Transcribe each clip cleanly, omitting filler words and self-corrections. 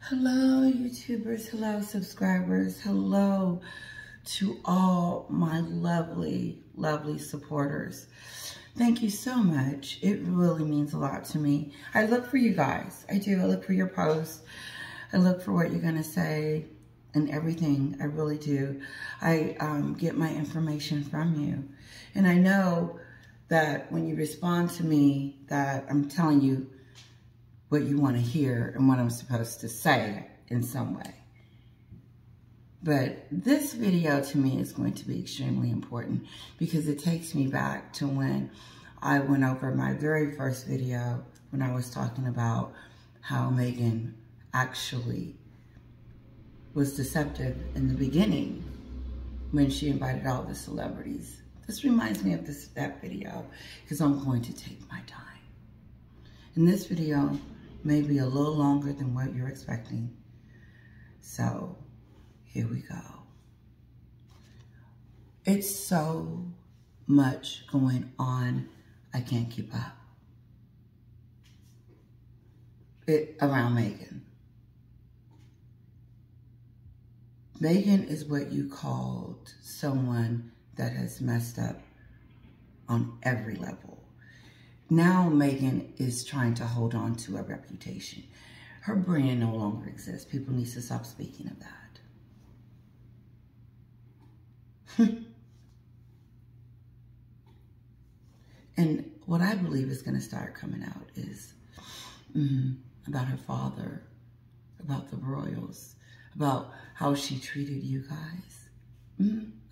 Hello, YouTubers. Hello, subscribers. Hello to all my lovely, lovely supporters. Thank you so much. It really means a lot to me. I look for you guys. I do. I look for your posts. I look for what you're going to say and everything. I really do. I get my information from you. And I know that when you respond to me that I'm telling you what you want to hear and what I'm supposed to say in some way. But this video to me is going to be extremely important because it takes me back to when I went over my very first video when I was talking about how Meghan actually was deceptive in the beginning when she invited all the celebrities. This reminds me of that video because I'm going to take my time. In this video, maybe a little longer than what you're expecting. So here we go. It's so much going on, I can't keep up. Around Meghan. Meghan is what you called someone that has messed up on every level. Now Meghan is trying to hold on to a reputation. Her brand no longer exists. People need to stop speaking of that. And what I believe is going to start coming out is about her father, about the royals, about how she treated you guys.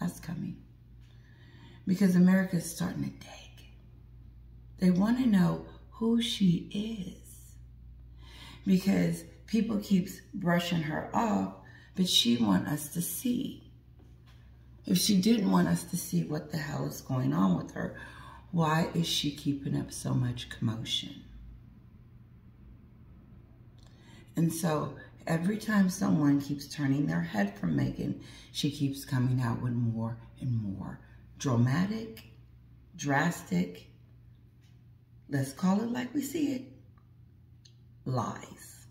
That's coming. Because America is starting to dig. They want to know who she is because people keeps brushing her off, but she wants us to see. If she didn't want us to see what the hell is going on with her, why is she keeping up so much commotion? And so every time someone keeps turning their head from Meghan, she keeps coming out with more and more dramatic, drastic, let's call it like we see it, lies.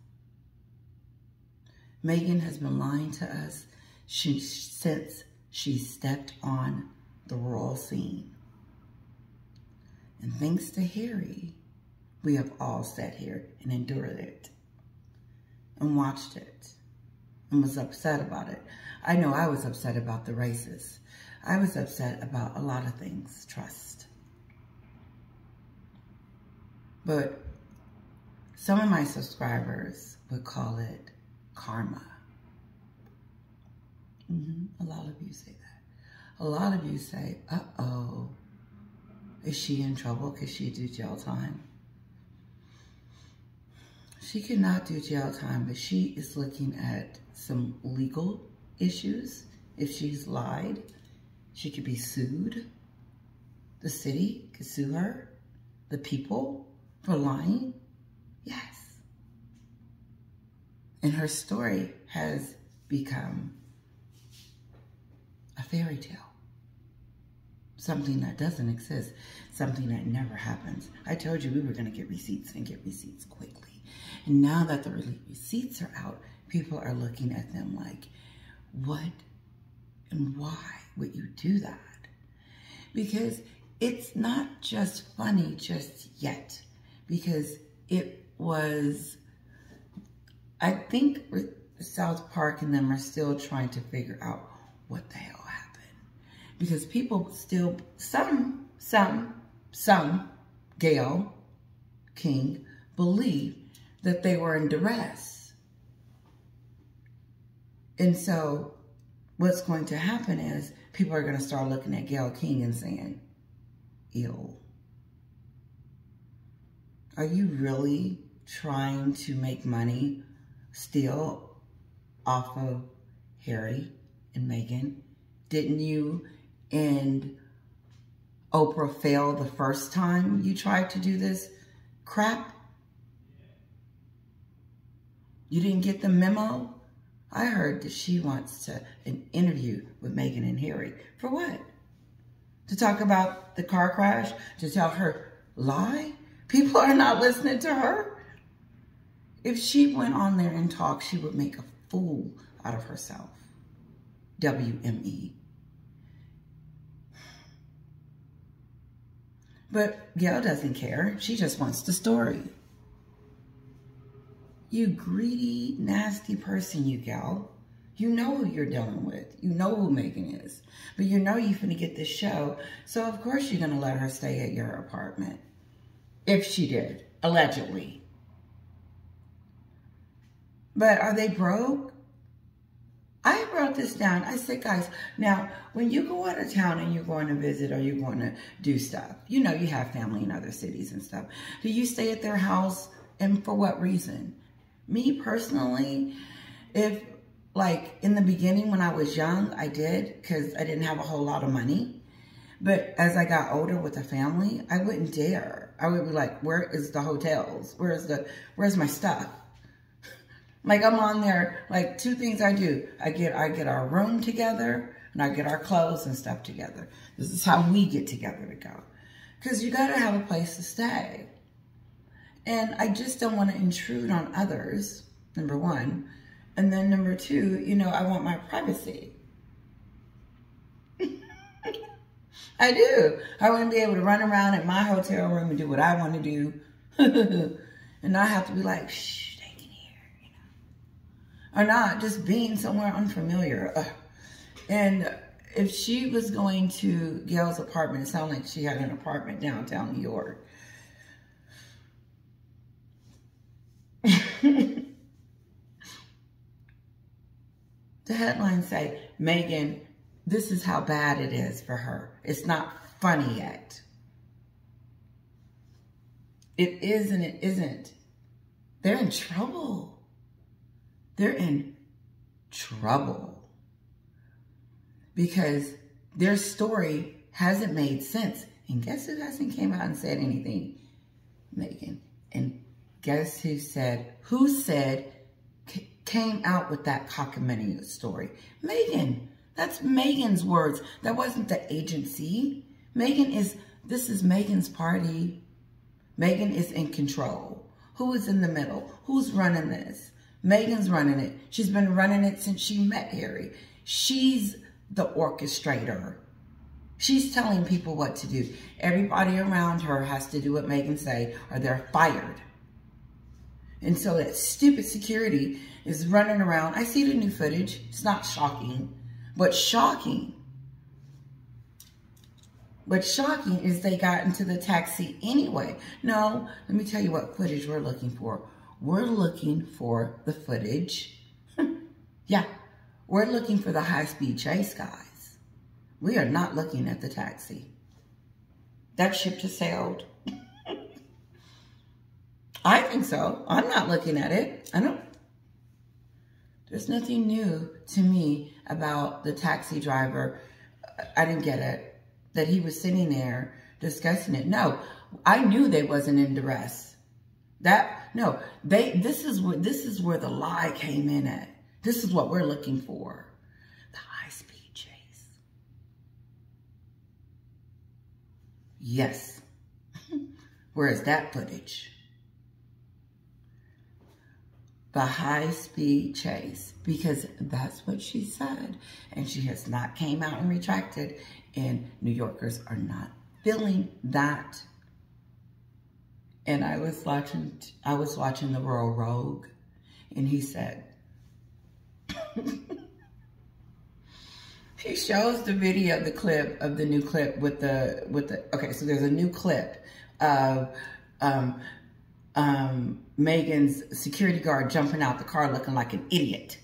Meghan has been lying to us since she stepped on the royal scene. And thanks to Harry, we have all sat here and endured it and watched it and was upset about it. I know I was upset about the races. I was upset about a lot of things, trust. But some of my subscribers would call it karma. A lot of you say that. A lot of you say, uh-oh, is she in trouble? Could she do jail time? She cannot do jail time, but she is looking at some legal issues. If she's lied, she could be sued. The city could sue her. The people for lying? Yes. And her story has become a fairy tale. Something that doesn't exist. Something that never happens. I told you we were going to get receipts and get receipts quickly. And now that the receipts are out, people are looking at them like, what and why would you do that? Because it's not just funny just yet. Because it was, I think South Park and them are still trying to figure out what the hell happened. Because people still, some, Gayle King, believe that they were in duress. And so what's going to happen is people are going to start looking at Gayle King and saying, ew. Are you really trying to make money still off of Harry and Meghan? Didn't you and Oprah fail the first time you tried to do this crap? You didn't get the memo? I heard that she wants an interview with Meghan and Harry. For what? To talk about the car crash? To tell her lie? People are not listening to her. If she went on there and talked, she would make a fool out of herself. WME. But Gail doesn't care. She just wants the story. You greedy, nasty person, you Gail. You know who you're dealing with. You know who Meghan is. But you know you're finna get this show. So of course you're gonna let her stay at your apartment. If she did, allegedly. But are they broke? I wrote this down. I said, guys, now, when you go out of town and you're going to visit or you're going to do stuff, you know you have family in other cities and stuff. Do you stay at their house, and for what reason? Me, personally, if, like, in the beginning when I was young, I did, because I didn't have a whole lot of money. But as I got older with a family, I wouldn't dare. I would be like, where is the hotels? Where's my stuff? Like, I'm on there, like, two things I do. I get our room together, and I get our clothes and stuff together. This is how we get together to go. Because you got to have a place to stay. And I just don't want to intrude on others, number one. And then number two, you know, I want my privacy. I do. I want to be able to run around in my hotel room and do what I want to do. And not have to be like, shh. Or not, just being somewhere unfamiliar. Ugh. And if she was going to Gail's apartment, it sounded like she had an apartment downtown New York. The headlines say, Meghan, this is how bad it is for her. It's not funny yet. It is and it isn't. They're in trouble. They're in trouble because their story hasn't made sense. And guess who hasn't came out and said anything? Meghan. And guess who came out with that cockamamie story? Meghan. That's Meghan's words. That wasn't the agency. This is Meghan's party. Meghan is in control. Who is in the middle? Who's running this? Meghan's running it. She's been running it since she met Harry. She's the orchestrator. She's telling people what to do. Everybody around her has to do what Meghan say or they're fired. And so that stupid security is running around. I see the new footage. It's not shocking. What's shocking is they got into the taxi anyway. No, let me tell you what footage we're looking for. We're looking for the footage. Yeah, we're looking for the high-speed chase, guys. We are not looking at the taxi. That ship just sailed. I think so. I'm not looking at it. There's nothing new to me about the taxi driver. I didn't get it. That he was sitting there discussing it. No, I knew they wasn't in duress. This is where the lie came in at. This is what we're looking for. The high-speed chase. Yes. Where is that footage? The high-speed chase. Because that's what she said. And she has not came out and retracted. And New Yorkers are not feeling that. And I was watching the Royal Rogue, and he said, he shows the video, the new clip with the, okay, so there's a new clip of Meghan's security guard jumping out the car looking like an idiot.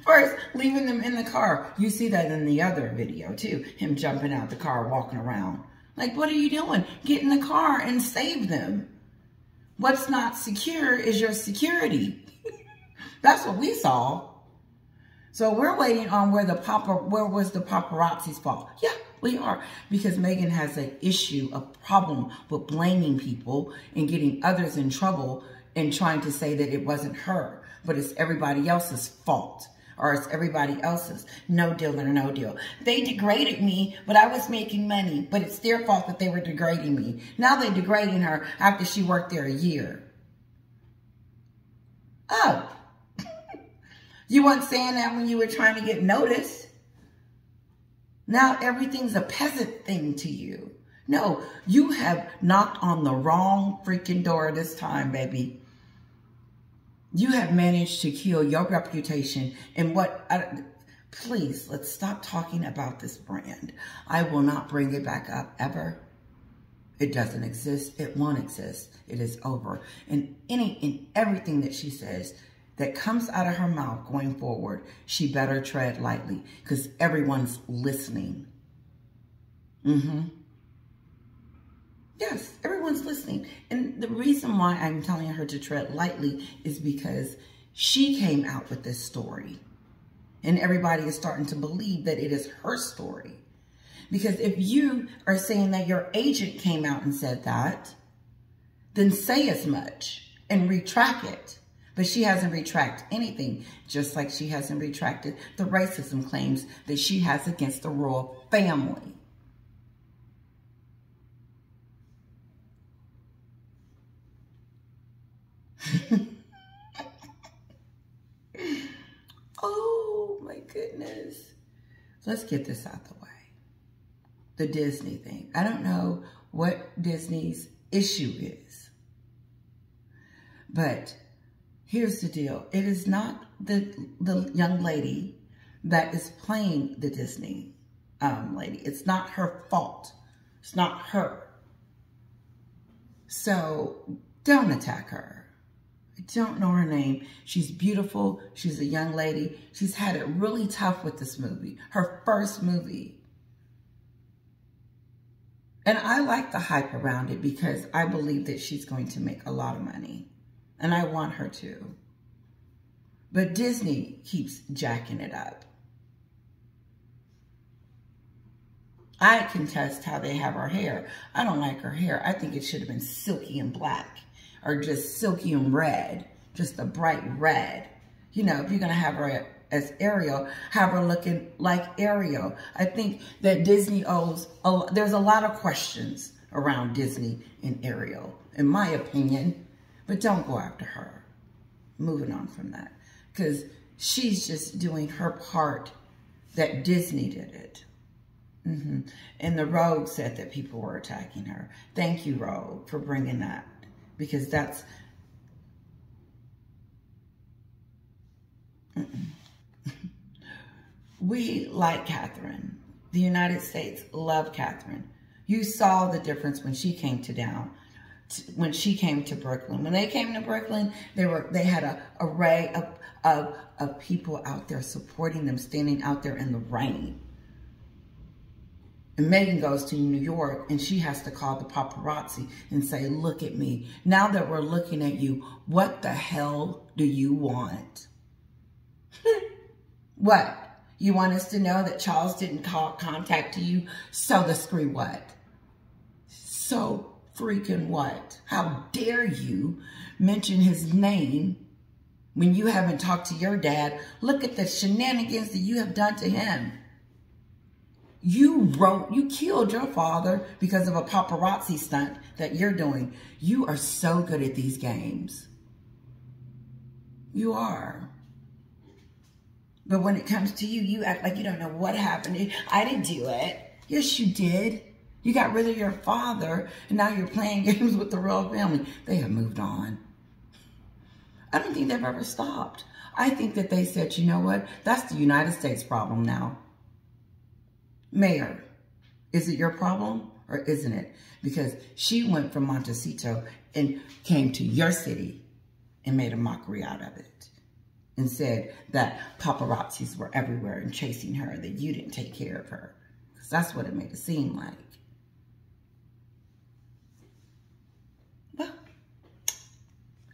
First, leaving them in the car. You see that in the other video too, him jumping out the car, walking around. Like, what are you doing? Get in the car and save them. What's not secure is your security. That's what we saw. So we're waiting on where was the paparazzi's fault? Yeah, we are. Because Meghan has an issue, a problem with blaming people and getting others in trouble and trying to say that it wasn't her, but it's everybody else's fault. Or it's everybody else's. No deal or no deal. They degraded me, but I was making money. But it's their fault that they were degrading me. Now they're degrading her after she worked there a year. Oh, you weren't saying that when you were trying to get noticed. Now everything's a peasant thing to you. No, you have knocked on the wrong freaking door this time, baby. You have managed to kill your reputation. And please, let's stop talking about this brand. I will not bring it back up ever. It doesn't exist. It won't exist. It is over. And everything that she says that comes out of her mouth going forward, she better tread lightly because everyone's listening. Yes, everyone's listening. And the reason why I'm telling her to tread lightly is because she came out with this story. And everybody is starting to believe that it is her story. Because if you are saying that your agent came out and said that, then say as much and retract it. But she hasn't retracted anything, just like she hasn't retracted the racism claims that she has against the royal family. Oh my goodness. Let's get this out the way. The Disney thing. I don't know what Disney's issue is. But here's the deal. It is not the young lady that is playing the Disney lady. It's not her fault. It's not her. So don't attack her. I don't know her name. She's beautiful. She's a young lady. She's had it really tough with this movie. Her first movie. And I like the hype around it because I believe that she's going to make a lot of money. And I want her to. But Disney keeps jacking it up. I contest how they have her hair. I don't like her hair. I think it should have been silky and black. Or just silky and red. Just a bright red. You know, if you're going to have her as Ariel, have her looking like Ariel. I think that Disney owes, there's a lot of questions around Disney and Ariel, in my opinion. But don't go after her. Moving on from that. Because she's just doing her part that Disney did it. And the Rogue said that people were attacking her. Thank you, Rogue, for bringing that. Because that's... We like Catherine. The United States love Catherine. You saw the difference when she came to when she came to Brooklyn. When they came to Brooklyn, they had an array of people out there supporting them, standing out there in the rain. And Meghan goes to New York and she has to call the paparazzi and say, look at me. Now that we're looking at you, what the hell do you want? What? You want us to know that Charles didn't contact you? So the screw what? So freaking what? How dare you mention his name when you haven't talked to your dad? Look at the shenanigans that you have done to him. You killed your father because of a paparazzi stunt that you're doing. You are so good at these games. You are. But when it comes to you, you act like you don't know what happened. I didn't do it. Yes, you did. You got rid of your father, and now you're playing games with the royal family. They have moved on. I don't think they've ever stopped. I think that they said, you know what? That's the United States problem now. Mayor, is it your problem or isn't it? Because she went from Montecito and came to your city and made a mockery out of it and said that paparazzis were everywhere and chasing her, that you didn't take care of her. Because that's what it made it seem like. Well,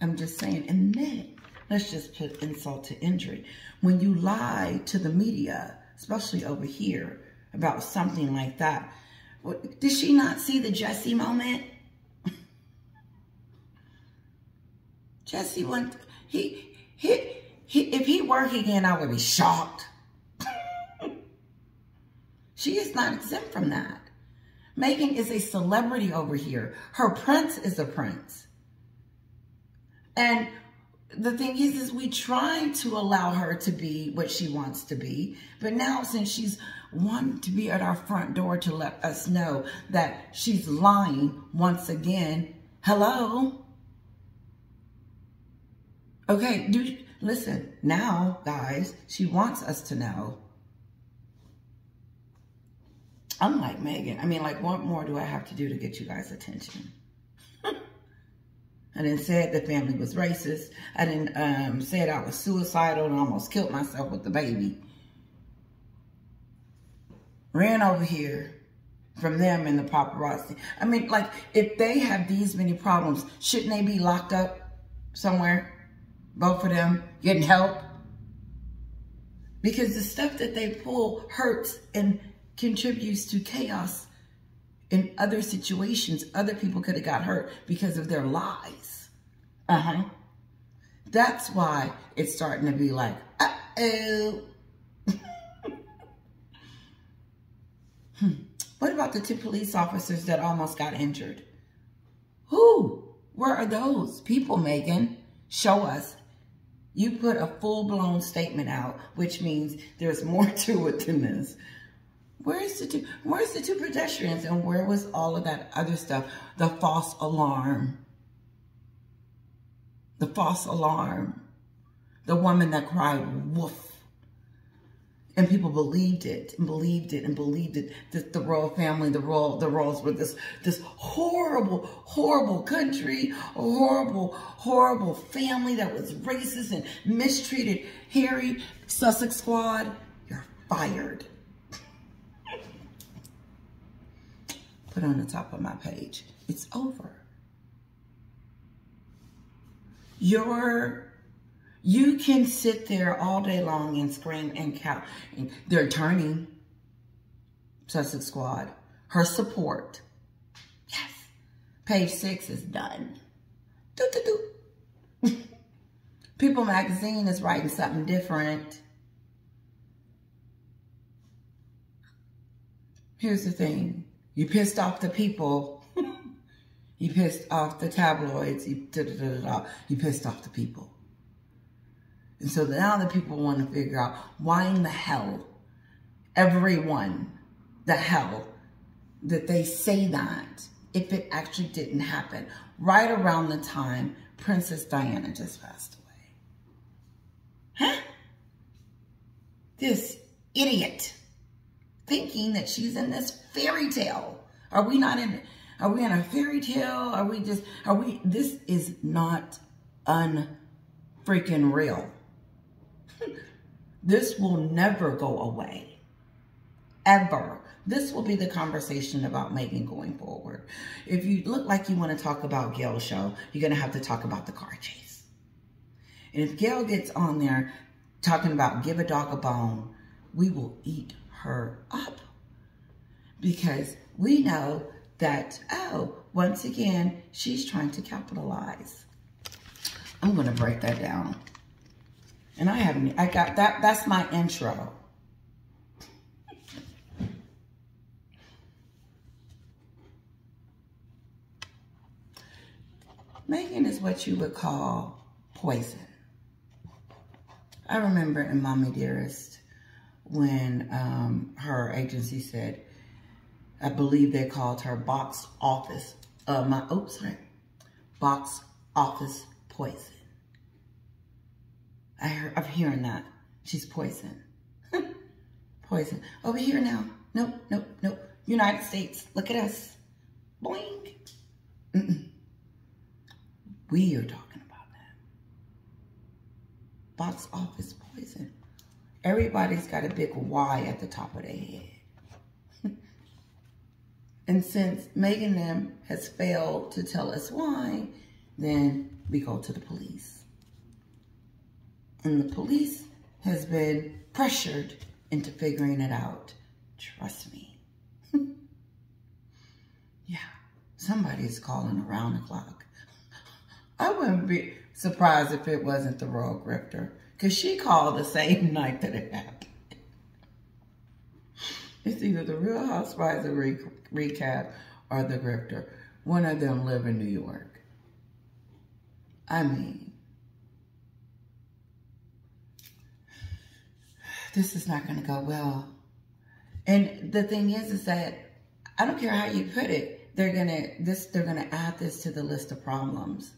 I'm just saying. And then, let's just put insult to injury. When you lie to the media, especially over here, about something like that. Did she not see the Jesse moment? Jesse went, if he worked again, I would be shocked. She is not exempt from that. Meghan is a celebrity over here. Her prince is a prince. And the thing is we trying to allow her to be what she wants to be. But now since she's wanting to be at our front door to let us know that she's lying once again, hello? Okay, listen, now, guys, she wants us to know. I'm like Meghan. I mean, like, what more do I have to do to get you guys' attention? I didn't say the family was racist. I didn't say I was suicidal and almost killed myself with the baby. Ran over here from them and the paparazzi. I mean, like, if they have these many problems, shouldn't they be locked up somewhere? Both of them getting help? Because the stuff that they pull hurts and contributes to chaos in other situations. Other people could have got hurt because of their lies. That's why it's starting to be like, uh-oh. What about the 2 police officers that almost got injured? Who? Where are those people, Meghan? Show us. You put a full-blown statement out, which means there's more to it than this. Where's the two pedestrians, and where was all of that other stuff? The false alarm. The false alarm. The woman that cried, woof. And people believed it, and believed it, and believed it. That the royal family, the royals were this horrible, horrible country, a horrible, horrible family that was racist and mistreated Harry, Sussex squad. You're fired. Put on the top of my page. It's over. You can sit there all day long and scream and count. They're turning Sussex squad. Her support. Yes. Page 6 is done. People magazine is writing something different. Here's the thing. You pissed off the people. You pissed off the tabloids. You pissed off the people. And so now the people want to figure out why in the hell, everyone, the hell, that they say that if it actually didn't happen right around the time Princess Diana just passed away. Huh? This idiot thinking that she's in this fairy tale. Are we in a fairy tale? This is not unfreaking real. This will never go away. Ever. This will be the conversation about Meghan going forward. If you look like you want to talk about Gail's show, you're going to have to talk about the car chase. And if Gail gets on there talking about give a dog a bone, we will eat her up. Because we know that, oh, once again, she's trying to capitalize. I'm going to break that down. And I got that, that's my intro. Meghan is what you would call poison. I remember in Mommy Dearest when her agency said, I believe they called her box office, box office poison. I'm hearing that. She's poison. Poison. Over here now. Nope, nope, nope. United States. Look at us. Boing. We are talking about that. Box office poison. Everybody's got a big Y at the top of their head. And since Meghan them has failed to tell us why, then we go to the police. And the police has been pressured into figuring it out. Trust me. Yeah, somebody is calling around the clock. I wouldn't be surprised if it wasn't the royal grifter, because she called the same night that it happened. It's either the Real Housewives of Recap or the grifter. One of them live in New York. I mean, this is not going to go well. And the thing is that I don't care how you put it, they're gonna add this to the list of problems.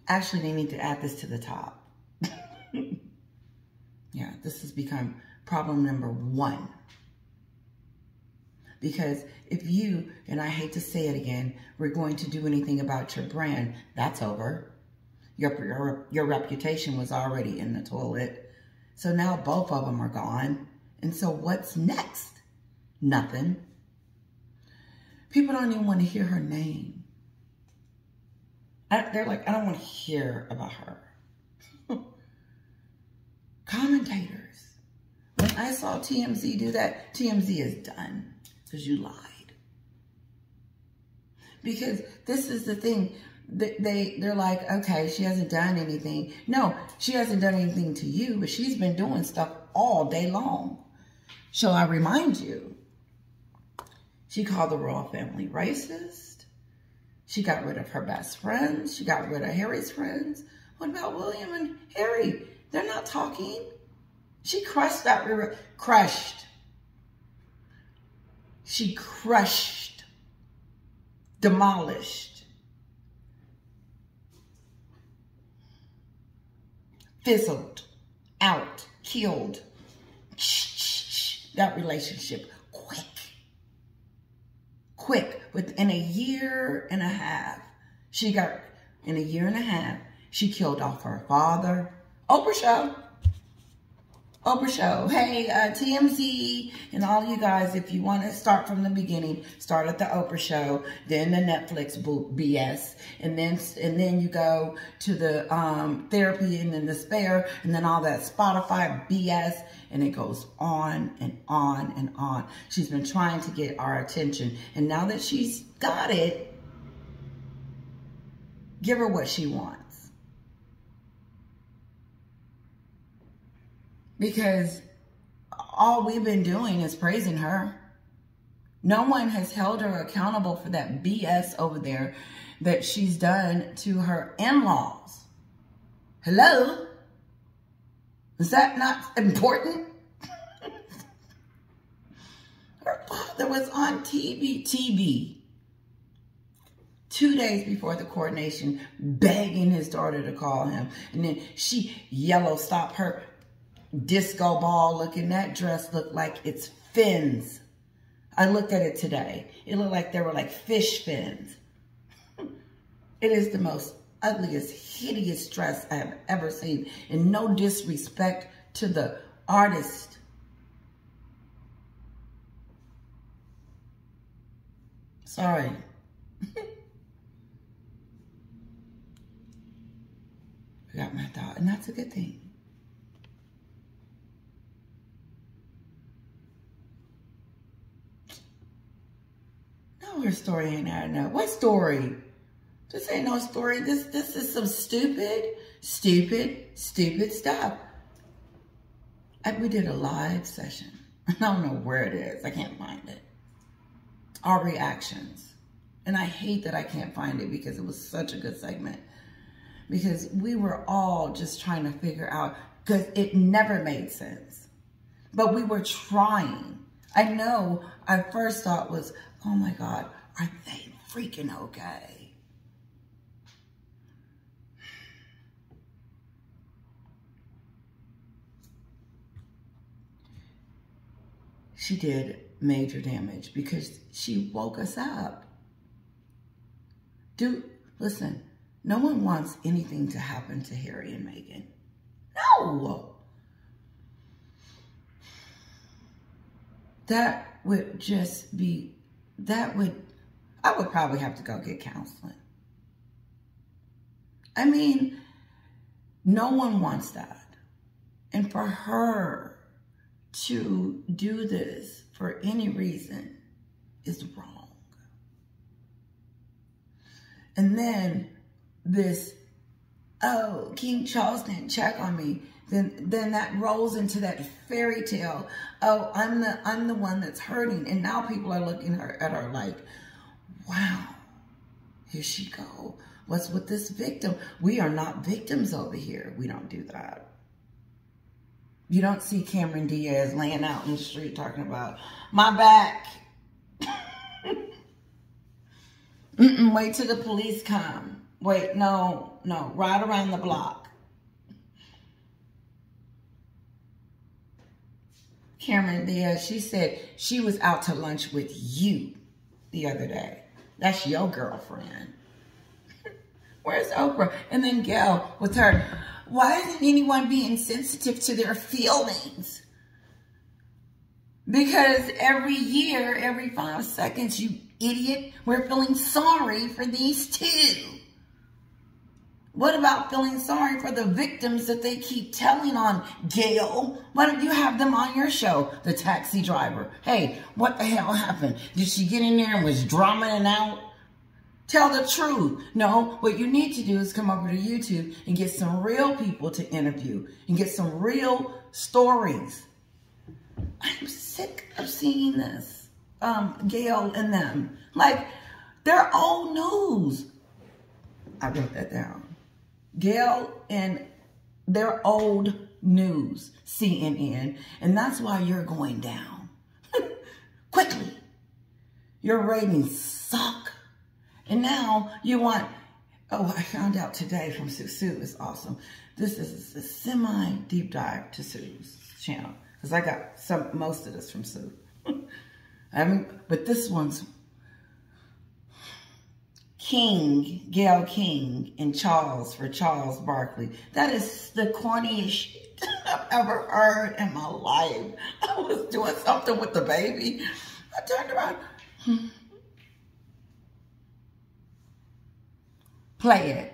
Actually, they need to add this to the top. Yeah, this has become problem number 1. Because if you, and I hate to say it again, we're going to do anything about your brand, that's over. Your reputation was already in the toilet. So now both of them are gone. And so what's next? Nothing. People don't even want to hear her name. They're like, I don't want to hear about her. Commentators. When I saw TMZ do that, TMZ is done because you lied. Because this is the thing. They're like, okay, she hasn't done anything. No, she hasn't done anything to you, but she's been doing stuff all day long. Shall I remind you? She called the royal family racist. She got rid of her best friends. She got rid of Harry's friends. What about William and Harry? They're not talking. She crushed that river. Crushed. She crushed. Demolished. Fizzled. Out. Killed. That relationship. Quick. Within a year and a half. In a year and a half, she killed off her father. Oprah show. Oprah show. Hey, TMZ and all you guys, if you want to start from the beginning, start at the Oprah show, then the Netflix BS, and then you go to the therapy and then the spare, and then all that Spotify BS, and it goes on and on and on. She's been trying to get our attention, and now that she's got it, give her what she wants. Because all we've been doing is praising her. No one has held her accountable for that BS over there that she's done to her in-laws. Hello? Is that not important? Her father was on TV 2 days before the coronation, begging his daughter to call him. And then she yellow stopped her disco ball looking. That dress looked like it's fins. I looked at it today. It looked like there were like fish fins. It is the most ugliest, hideous dress I have ever seen. And no disrespect to the artist. Sorry. I got my thought, and that's a good thing. No, her story ain't adding up. What story? This ain't no story. This is some stupid stuff. We did a live session. I don't know where it is. I can't find it. Our reactions. And I hate that I can't find it because it was such a good segment. Because we were all just trying to figure out, because it never made sense. But we were trying. I know our first thought was, oh my God, are they freaking okay? She did major damage because she woke us up. Dude, listen. No one wants anything to happen to Harry and Meghan. No! That would just be, I would probably have to go get counseling. I mean, no one wants that. And for her to do this for any reason is wrong. And then this, oh, King Charles didn't check on me. Then that rolls into that fairy tale. Oh, I'm the one that's hurting. And now people are looking at her like, wow, here she go. What's with this victim? We are not victims over here. We don't do that. You don't see Cameron Diaz laying out in the street talking about, my back. Wait till the police come. Wait, no, right around the block. Cameron Diaz, she said she was out to lunch with you the other day. That's your girlfriend. Where's Oprah? And then Gail with her, why isn't anyone being sensitive to their feelings? Because every year, every 5 seconds, you idiot, we're feeling sorry for these two. What about feeling sorry for the victims that they keep telling on, Gail? Why don't you have them on your show? The taxi driver. Hey, what the hell happened? Did she get in there and was drumming out? Tell the truth. No, what you need to do is come over to YouTube and get some real people to interview and get some real stories. I'm sick of seeing this. Gail and them. Like, they're old news. I wrote that down. Gail and their old news, CNN. And that's why you're going down. Quickly. Your ratings suck. And now you want, oh, I found out today from Sue is awesome. This is a semi-deep dive to Sue's channel. Because I got most of this from Sue. But this one's King, Gail King, and Charles for Charles Barkley. That is the corniest shit I've ever heard in my life. I was doing something with the baby. I turned around. Play it.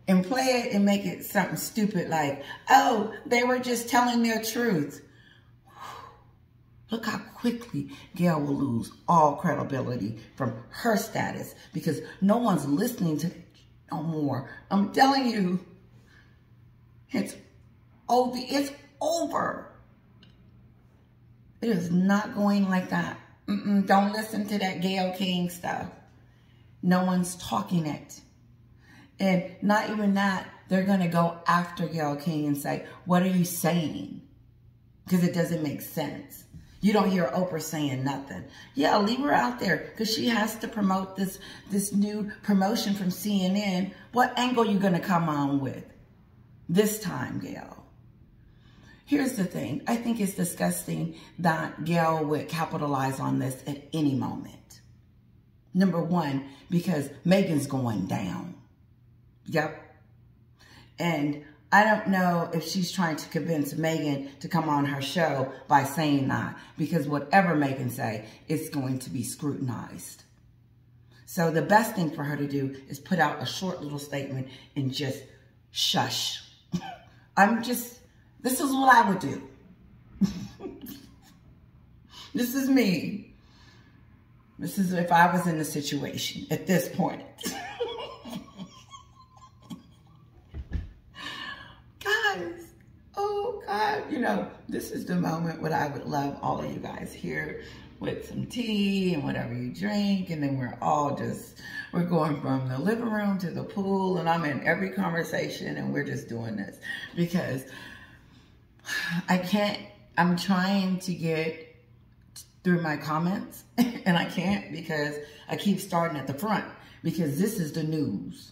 And play it and make it something stupid like, oh, they were just telling their truth. Look how quickly Gail will lose all credibility from her status because no one's listening to it no more. I'm telling you, it's over. It's over. It is not going like that. Don't listen to that Gail King stuff. No one's talking it. And not even that, they're going to go after Gail King and say, what are you saying? Because it doesn't make sense. You don't hear Oprah saying nothing. Yeah, leave her out there because she has to promote this new promotion from CNN. What angle are you going to come on with this time, Gail? Here's the thing. I think it's disgusting that Gail would capitalize on this at any moment. Number one, because Meghan's going down. Yep. And I don't know if she's trying to convince Meghan to come on her show by saying that. Because whatever Meghan say, it's going to be scrutinized. So the best thing for her to do is put out a short little statement and just shush. This is what I would do. This is me. This is if I was in the situation at this point. Guys, oh God, you know, this is the moment when I would love all of you guys here with some tea and whatever you drink. And then we're going from the living room to the pool and I'm in every conversation and we're just doing this because I'm trying to get through my comments and I can't because I keep starting at the front because this is the news.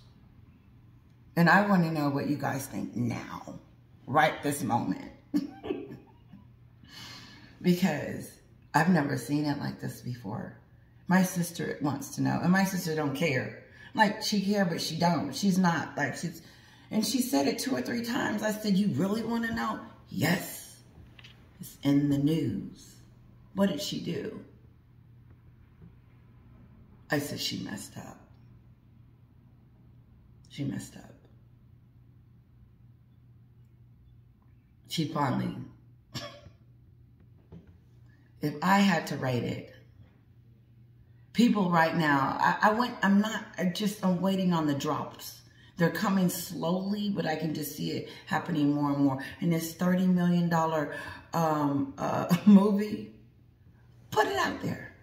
And I want to know what you guys think now, right this moment. Because I've never seen it like this before. My sister wants to know, and my sister don't care. Like, she care, but she don't. She's not, like, and she said it 2 or 3 times. I said, you really want to know? Yes, it's in the news. What did she do? I said, she messed up. She messed up. She finally, if I had to rate it, people right now, I'm waiting on the drops. They're coming slowly, but I can just see it happening more and more. And this $30 million movie, put it out there.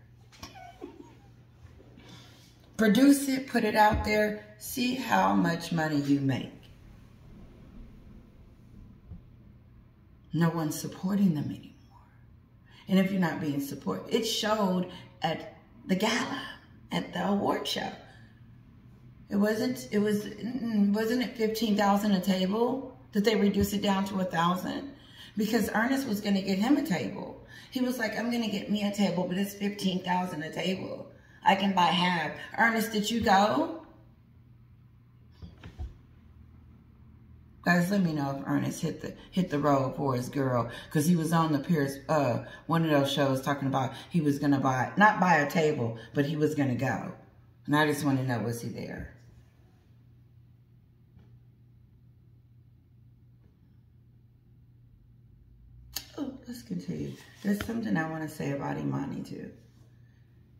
Produce it, put it out there, see how much money you make. No one's supporting them anymore. And if you're not being supported, it showed at the gala, at the award show. Wasn't it 15,000 a table? Did they reduce it down to 1,000? Because Ernest was going to get him a table. He was like, I'm going to get me a table, but it's 15,000 a table. I can buy half. Ernest, did you go? Guys, let me know if Ernest hit the road for his girl, because he was on the Pierce, one of those shows talking about he was going to not buy a table, but he was going to go. And I just want to know, was he there? Oh, let's continue. There's something I want to say about Imani too.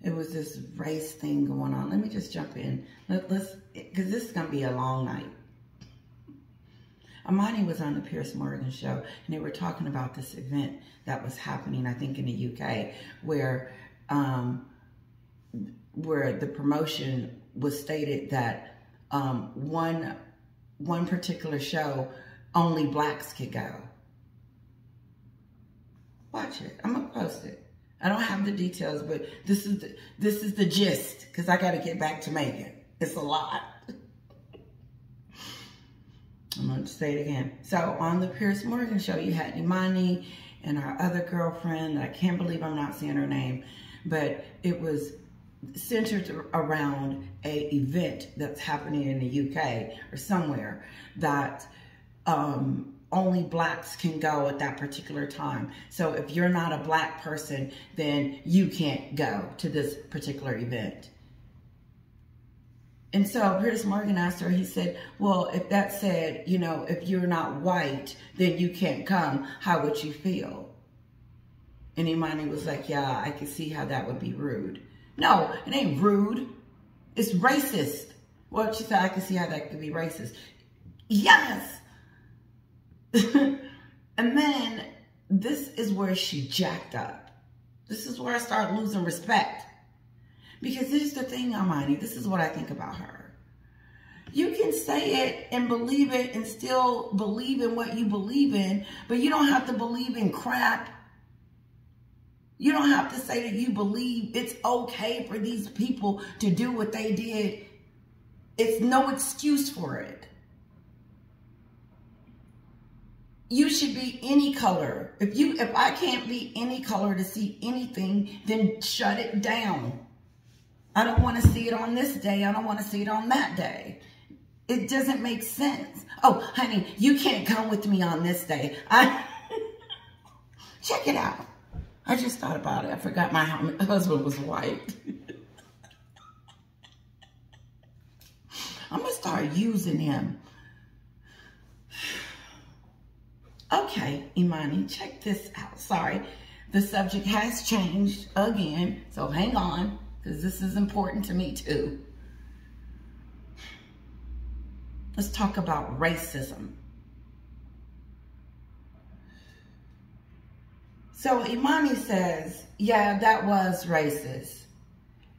It was this race thing going on. Let me just jump in. Let's, because this is going to be a long night. Imani was on the Piers Morgan show, and they were talking about this event that was happening, I think, in the UK, where the promotion was stated that one particular show, only blacks could go. Watch it. I'm gonna post it. I don't have the details, but this is the gist, because I got to get back to Meghan. It's a lot. I'm going to say it again. So on the Piers Morgan show, you had Imani and our other girlfriend. I can't believe I'm not saying her name, but it was centered around a event that's happening in the UK or somewhere that only blacks can go at that particular time. So if you're not a black person, then you can't go to this particular event. And so Piers Morgan asked her, he said, well, if that said, you know, if you're not white, then you can't come, how would you feel? And Imani was like, yeah, I can see how that would be rude. No, it ain't rude. It's racist. Well, she said, I can see how that could be racist. Yes. And then this is where she jacked up. This is where I start losing respect. Because here's the thing, Imani, this is what I think about her. You can say it and believe it and still believe in what you believe in, but you don't have to believe in crap. You don't have to say that you believe it's okay for these people to do what they did. It's no excuse for it. You should be any color. If I can't be any color to see anything, then shut it down. I don't want to see it on this day. I don't want to see it on that day. It doesn't make sense. Oh, honey, you can't come with me on this day. Check it out. I just thought about it. I forgot my husband was white. I'm going to start using him. Okay, Imani, check this out. Sorry, the subject has changed again, so hang on, because this is important to me too. Let's talk about racism. So Imani says, yeah, that was racist.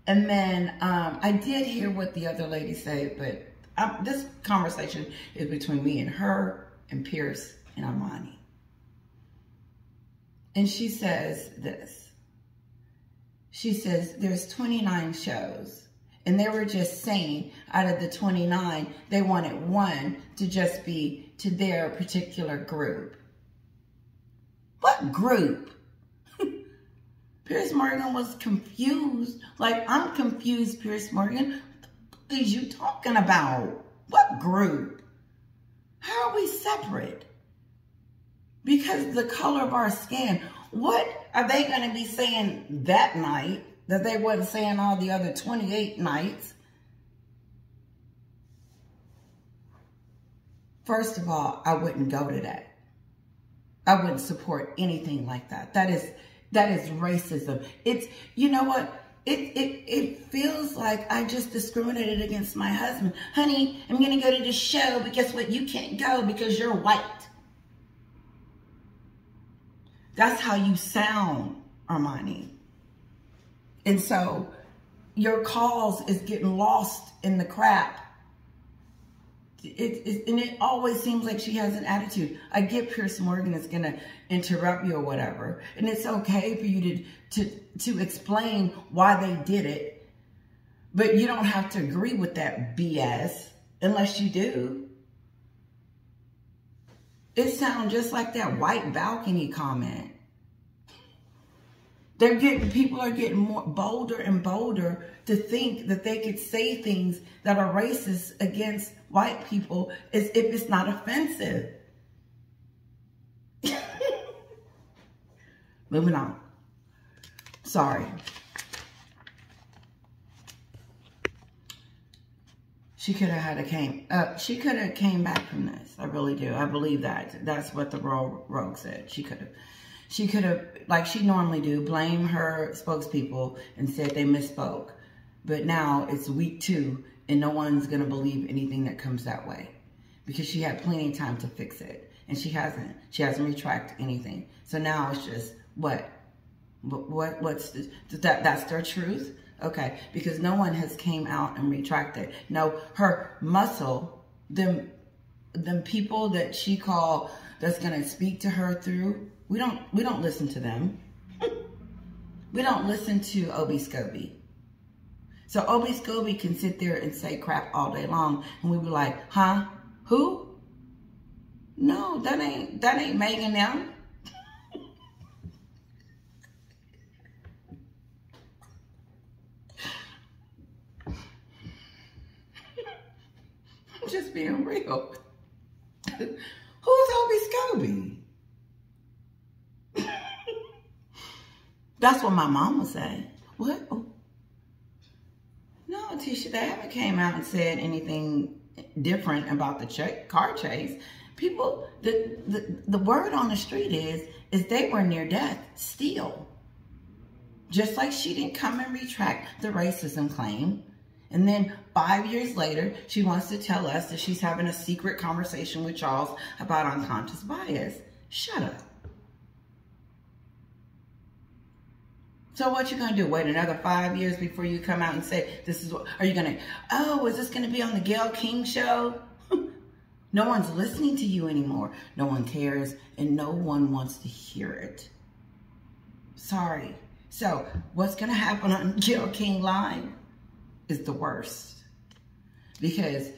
And then I did hear what the other lady said, but this conversation is between me and her and Piers and Imani. And she says this. She says, there's 29 shows. And they were just saying, out of the 29, they wanted one to just be to their particular group. What group? Piers Morgan was confused. Like, I'm confused, Piers Morgan. What is you talking about? What group? How are we separate? Because the color of our skin. What are they going to be saying that night that they wasn't saying all the other 28 nights? First of all, I wouldn't go to that. I wouldn't support anything like that. That is racism. It's, you know what? It feels like I just discriminated against my husband. Honey, I'm going to go to this show, but guess what? You can't go because you're white. That's how you sound, Armani. And so your cause is getting lost in the crap. and it always seems like she has an attitude. I get Piers Morgan is going to interrupt you or whatever. And it's okay for you to explain why they did it. But you don't have to agree with that BS unless you do. It sounds just like that white balcony comment. People are getting more bolder and bolder to think that they could say things that are racist against white people as if it's not offensive. Moving on. Sorry. She could have came back from this. I really do. I believe that. That's what the Rogue said. She could have, like she normally do, blame her spokespeople and said they misspoke. But now it's week 2 and no one's going to believe anything that comes that way. Because she had plenty of time to fix it. And she hasn't. She hasn't retracted anything. So now it's just, what's that's their truth? Okay. Because no one has came out and retracted. No, her muscle, them people that she called that's going to speak to her through, we don't listen to them. We don't listen to Obi Scobie. So Obi Scobie can sit there and say crap all day long, and we be like, huh? Who? No, that ain't Meghan now. I'm just being real. Who's Obi Scobie? That's what my mom would say. What? Oh. No, Tisha, they haven't came out and said anything different about the car chase. People, the word on the street is they were near death still. Just like she didn't come and retract the racism claim. And then 5 years later, she wants to tell us that she's having a secret conversation with Charles about unconscious bias. Shut up. So what you gonna do? Wait another 5 years before you come out and say, this is what, are you gonna, oh, is this gonna be on the Gayle King show? No one's listening to you anymore. No one cares and no one wants to hear it. Sorry. So what's gonna happen on Gayle King Live is the worst. Because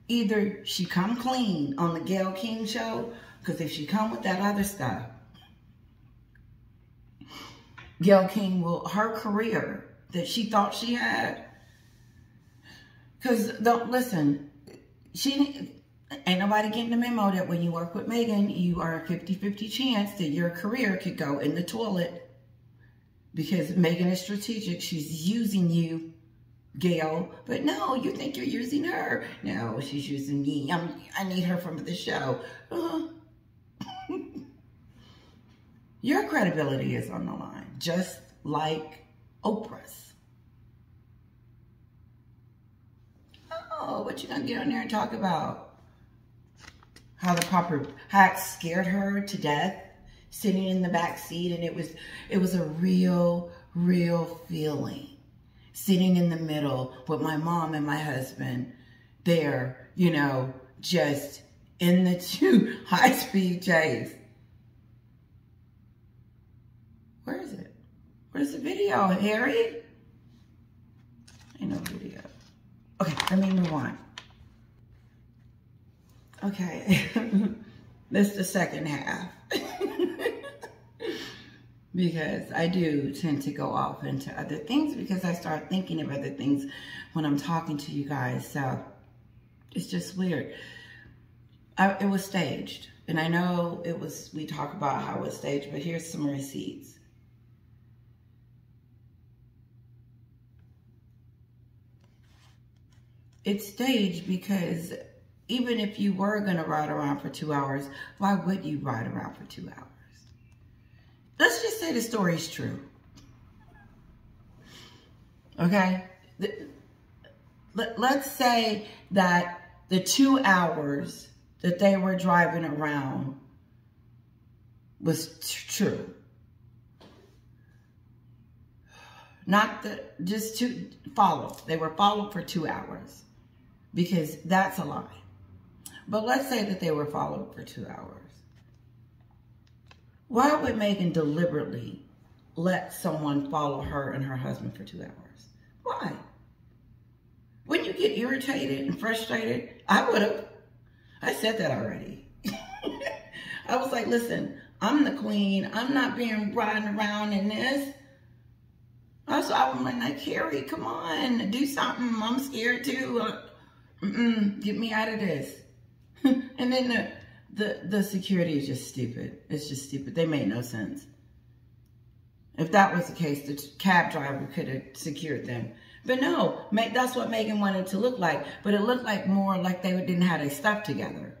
either she come clean on the Gayle King show, because if she come with that other stuff, Gayle King will, her career that she thought she had, because don't listen, ain't nobody getting the memo that when you work with Meghan, you are a 50-50 chance that your career could go in the toilet, because Meghan is strategic. She's using you, Gayle, but no, you think you're using her. No, she's using me. I need her from the show. Your credibility is on the line, just like Oprah's. Oh, what you gonna get on there and talk about? How it scared her to death, sitting in the back seat, and it was a real feeling. Sitting in the middle with my mom and my husband there, you know, just in the 2 high-speed chase. Where is it? Where's the video, Harry? Ain't no video. Okay, let me move on. Okay, this is the second half. Because I do tend to go off into other things because I start thinking of other things when I'm talking to you guys. So it's just weird. It was staged. And I know we talk about how it was staged, but here's some receipts. It's staged because even if you were going to ride around for 2 hours, why would you ride around for 2 hours? Let's just say the story's true. Okay? Let's say that the 2 hours that they were driving around was true. Not just to follow. They were followed for 2 hours. Because that's a lie. But let's say that they were followed for 2 hours. Why would Meghan deliberately let someone follow her and her husband for 2 hours? Why? Wouldn't you get irritated and frustrated? I would have. I said that already. I was like, listen, I'm the queen. I'm not being riding around in this. So I was like, Carrie, come on, do something. I'm scared too. Get me out of this. And then the security is just stupid. It's just stupid. They made no sense. If that was the case, the cab driver could have secured them. But no, that's what Meghan wanted to look like. But it looked like more like they didn't have their stuff together.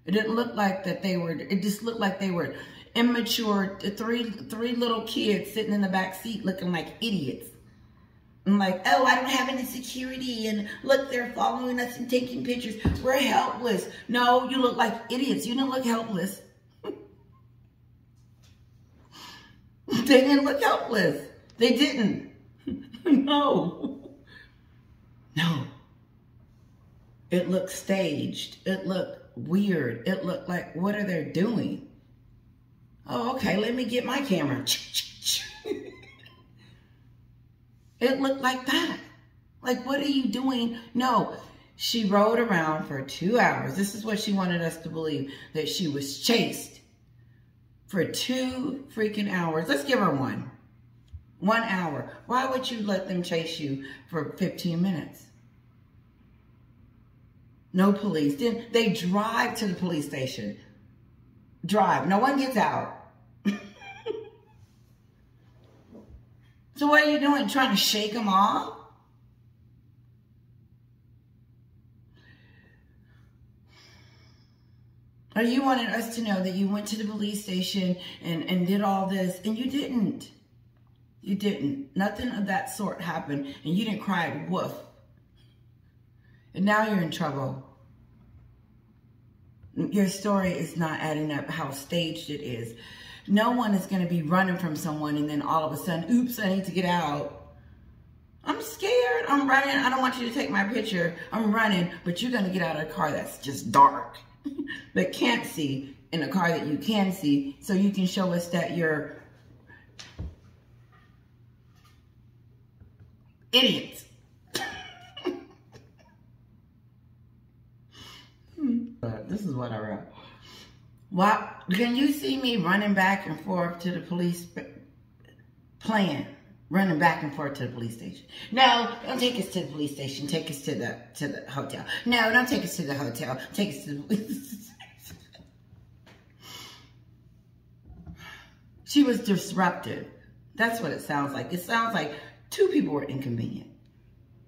It didn't look like that they were, it just looked like they were immature, three little kids sitting in the back seat looking like idiots. I'm like, oh, I don't have any security, and look, they're following us and taking pictures. We're helpless. No, you look like idiots. You didn't look helpless. They didn't look helpless. They didn't. No. No. It looked staged. It looked weird. It looked like, what are they doing? Oh, okay, let me get my camera. It looked like that. Like, what are you doing? No, she rode around for 2 hours. This is what she wanted us to believe, that she was chased for 2 freaking hours. Let's give her 1 hour. Why would you let them chase you for 15 minutes? No police. Then they drive to the police station. Drive. No one gets out. So what are you doing? Trying to shake them off? Or you wanted us to know that you went to the police station and did all this, and you didn't. You didn't. Nothing of that sort happened, and you didn't cry woof. And now you're in trouble. Your story is not adding up how staged it is. No one is going to be running from someone and then all of a sudden, oops, I need to get out. I'm scared. I'm running. I don't want you to take my picture. I'm running, but you're going to get out of a car that's just dark, that can't see, in a car that you can see, so you can show us that you're idiots. This is what I wrote. Wow, can you see me running back and forth to the police running back and forth to the police station? No, don't take us to the police station. Take us to the hotel. No, don't take us to the hotel. Take us to the police station. She was disruptive. That's what it sounds like. It sounds like 2 people were inconvenient.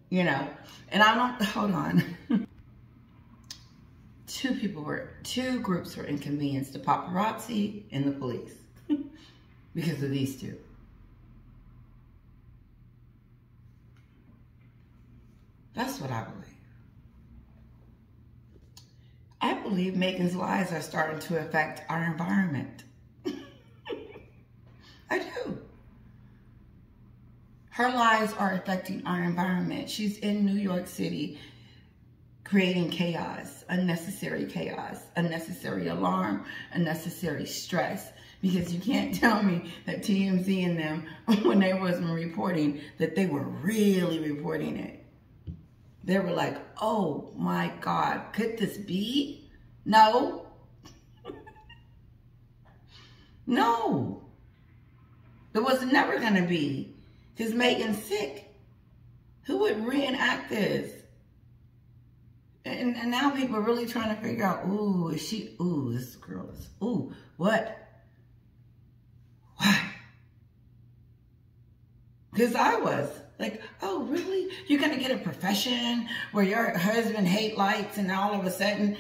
You know, and I don't, hold on. 2 groups were inconvenienced, the paparazzi and the police, because of these 2. That's what I believe. I believe Meghan's lies are starting to affect our environment. I do. Her lies are affecting our environment. She's in New York City, creating chaos, unnecessary alarm, unnecessary stress. Because you can't tell me that TMZ and them, when they wasn't reporting, that they were really reporting it. They were like, oh my God, could this be? No. No. It was never going to be. Because Meghan's sick. Who would reenact this? And now people are really trying to figure out, ooh, is she, ooh, this girl is, ooh, what? Why? Because I was like, oh, really? You're going to get a profession where your husband hate lights and all of a sudden,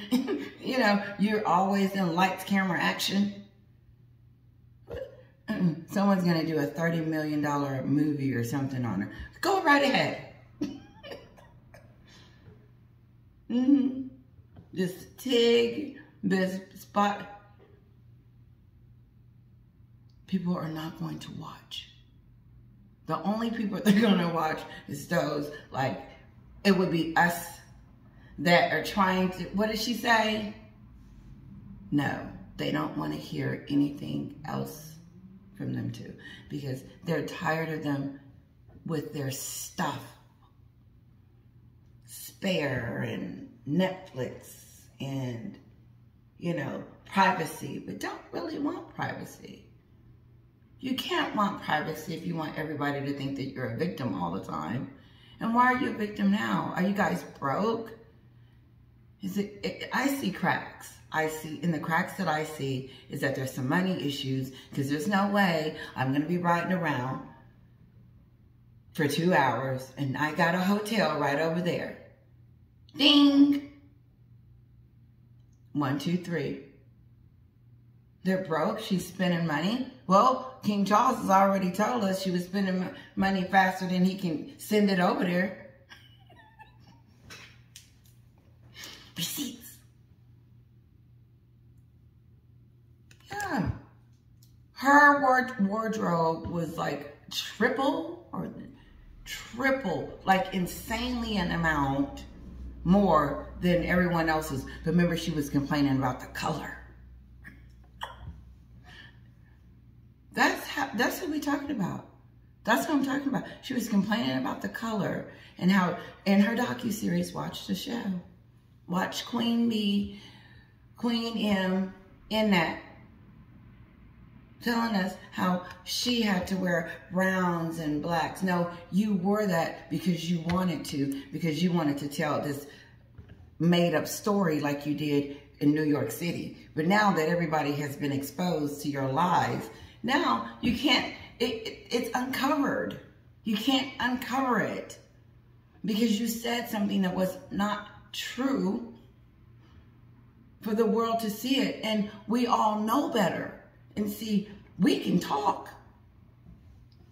you know, you're always in lights, camera, action? Someone's going to do a $30 million movie or something on her. Go right ahead. This Tig, this spot. People are not going to watch. The only people they're going to watch is those, like, it would be us that are trying to, what did she say? No, they don't want to hear anything else from them too, because they're tired of them with their stuff, Spare and Netflix and, you know, privacy, but don't really want privacy. You can't want privacy if you want everybody to think that you're a victim all the time. And why are you a victim now? Are you guys broke? I see cracks. In the cracks that I see is that there's some money issues, because there's no way I'm going to be riding around for 2 hours and I got a hotel right over there. Ding! 1, 2, 3. They're broke. She's spending money. Well, King Charles has already told us she was spending money faster than he can send it over there. Receipts. Yeah. Her wardrobe was like triple, like insanely an amount more than everyone else's. But remember, she was complaining about the color. That's what we're talking about. That's what I'm talking about. She was complaining about the color and how in her docuseries, watch the show. Watch Queen M in that, telling us how she had to wear browns and blacks. No, you wore that because you wanted to tell this made up story like you did in New York City. But now that everybody has been exposed to your lies, now you can't, it's uncovered. You can't uncover it because you said something that was not true for the world to see it. And we all know better. And see, we can talk.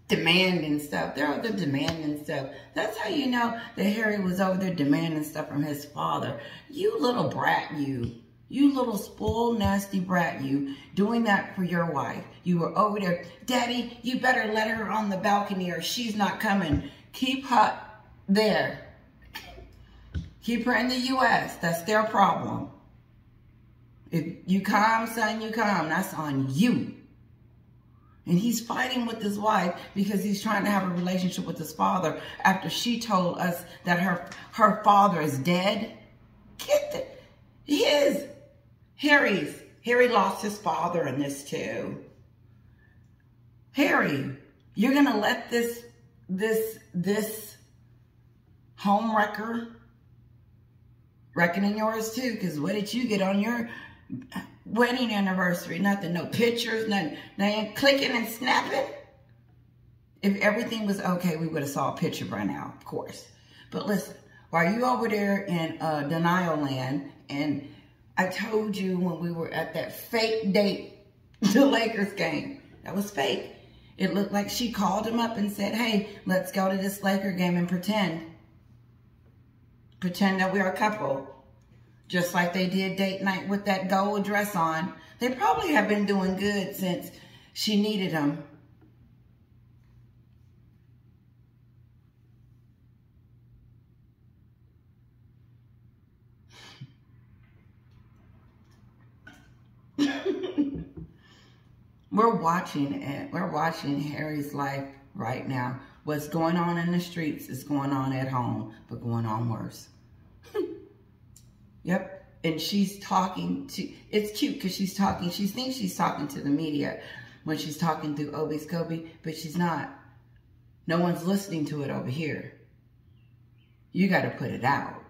Demanding stuff. They're over there demanding stuff. That's how you know that Harry was over there demanding stuff from his father. You little brat, you. You little spoiled, nasty brat, you. Doing that for your wife. You were over there. Daddy, you better let her on the balcony or she's not coming. Keep her there. Keep her in the U.S. That's their problem. If you come, son, you come. That's on you. And he's fighting with his wife because he's trying to have a relationship with his father after she told us that her father is dead. Get it. He is. Harry lost his father in this too. Harry, you're going to let this home wrecker reckon in yours too? Because what did you get on your wedding anniversary? Nothing, no pictures, nothing. They ain't clicking and snapping. If everything was okay, we would have saw a picture by now, of course. But listen, while you over there in denial land, and I told you when we were at that fake date, the Lakers game, that was fake. It looked like she called him up and said, hey, let's go to this Laker game and pretend that we're a couple. Just like they did date night with that gold dress on. They probably have been doing good since she needed him. We're watching it. We're watching Harry's life right now. What's going on in the streets is going on at home, but going on worse. Yep. And she's talking to, it's cute because she's talking, she thinks she's talking to the media when she's talking through Obi Scobie, but she's not. No one's listening to it over here. You got to put it out.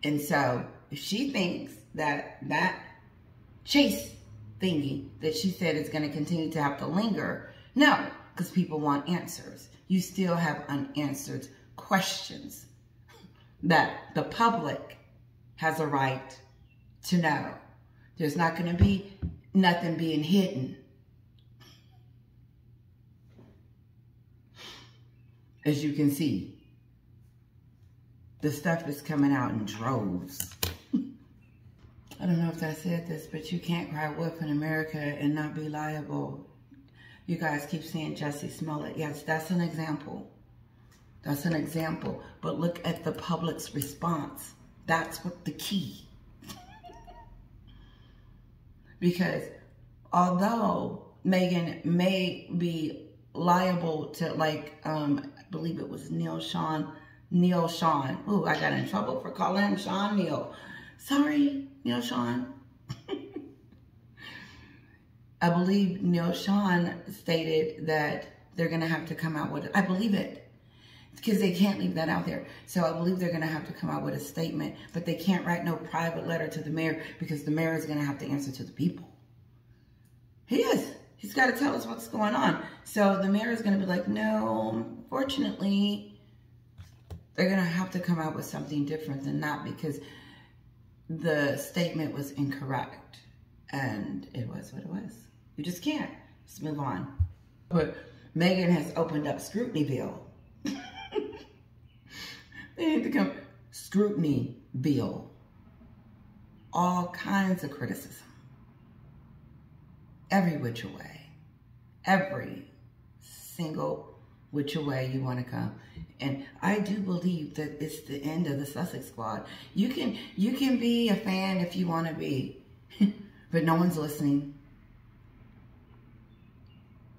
And so if she thinks that that chase thingy that she said is going to continue to have to linger, no, because people want answers. You still have unanswered questions that the public has a right to know. There's not going to be nothing being hidden. As you can see, the stuff is coming out in droves. I don't know if I said this, but you can't cry wolf in America and not be liable. You guys keep saying Jussie Smollett. Yes, that's an example. That's an example. But look at the public's response. That's what the key. Because although Meghan may be liable to, like, I believe it was Neil Sean. Ooh, I got in trouble for calling him Sean Neil. Sorry, Neil Sean. I believe Neil Sean stated that they're going to have to come out with it. I believe it. Because they can't leave that out there. So I believe they're going to have to come out with a statement. But they can't write no private letter to the mayor, because the mayor is going to have to answer to the people. He is. He's got to tell us what's going on. So the mayor is going to be like, no, unfortunately, they're going to have to come out with something different than that, because the statement was incorrect. And it was what it was. You just can't. Let's move on. But Meghan has opened up scrutiny bill. They need to come. Scrutiny bill. All kinds of criticism. Every which way. Every single which way you want to come. And I do believe that it's the end of the Sussex Squad. You can be a fan if you want to be. But no one's listening.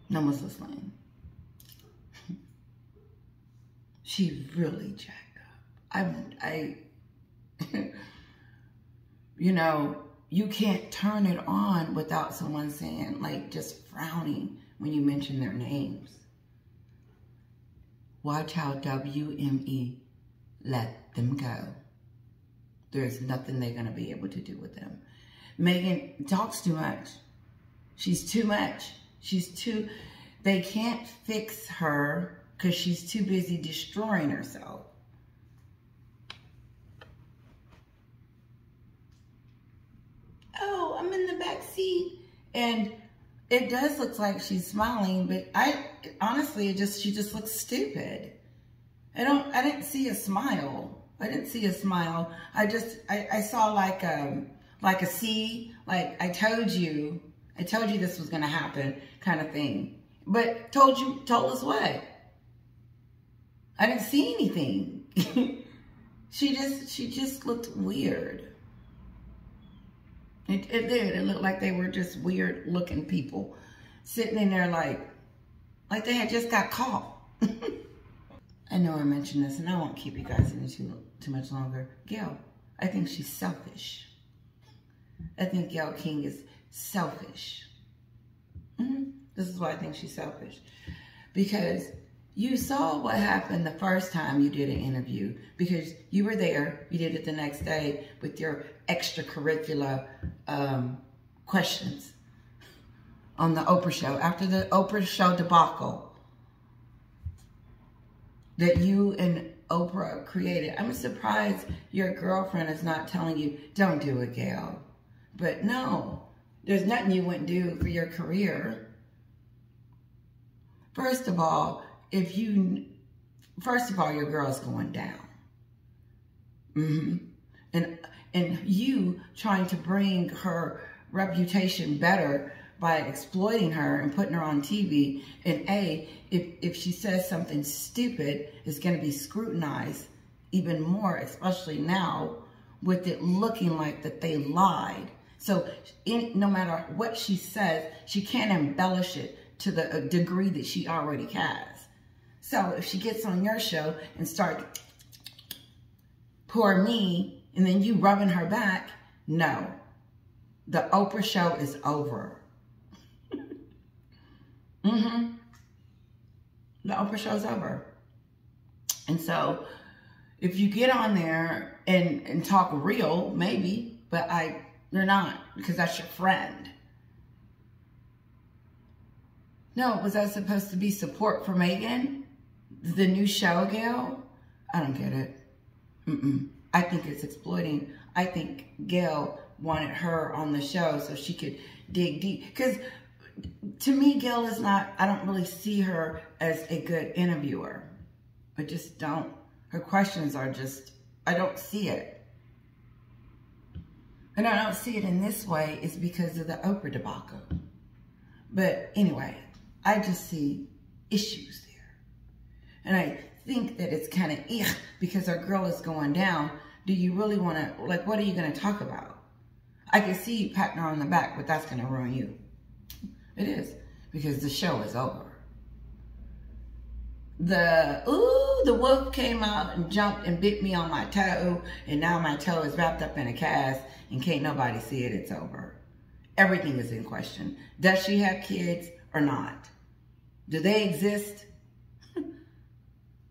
No one's listening. She really jacked up. You know, you can't turn it on without someone saying, like, just frowning when you mention their names. Watch how WME let them go. There's nothing they're going to be able to do with them. Meghan talks too much. She's too much. They can't fix her because she's too busy destroying herself. Oh, I'm in the back seat. And it does look like she's smiling, but honestly, she just looks stupid. I didn't see a smile. I didn't see a smile. I saw like a C, like I told you this was gonna happen kind of thing. But told us what? I didn't see anything. She just looked weird. It did. It looked like they were just weird looking people sitting in there like they had just got caught. I know I mentioned this, and I won't keep you guys in too much longer. Gayle, I think she's selfish. I think Gayle King is selfish. This is why I think she's selfish. Because you saw what happened the first time you did an interview. Because you were there. You did it the next day with your extracurricular questions on the Oprah show. After the Oprah show debacle that you and Oprah created. I'm surprised your girlfriend is not telling you, don't do it, Gayle. But no, there's nothing you wouldn't do for your career. First of all, your girl's going down. And you trying to bring her reputation better by exploiting her and putting her on TV. And if she says something stupid, it's going to be scrutinized even more, especially now with it looking like that they lied. So no matter what she says, she can't embellish it to the degree that she already has. So if she gets on your show and start, poor me, and then you rubbing her back, no. The Oprah show is over. The Oprah show's over. And so if you get on there and talk real, maybe, but you're not, because that's your friend. No, was that supposed to be support for Meghan? The new show, Gayle? I don't get it. I think it's exploiting. I think Gayle wanted her on the show so she could dig deep. Because to me, Gayle is not, I don't really see her as a good interviewer. I just don't. Her questions are just, I don't see it. And I don't see it in this way is because of the Oprah debacle. But anyway, I just see issues there. And I think that it's kind of because our girl is going down. Do you really want to, like, what are you going to talk about? I can see you patting her on the back, but that's going to ruin you. It is, because the show is over. The wolf came out and jumped and bit me on my toe, and now my toe is wrapped up in a cast, and can't nobody see it, it's over. Everything is in question. Does she have kids or not? Do they exist?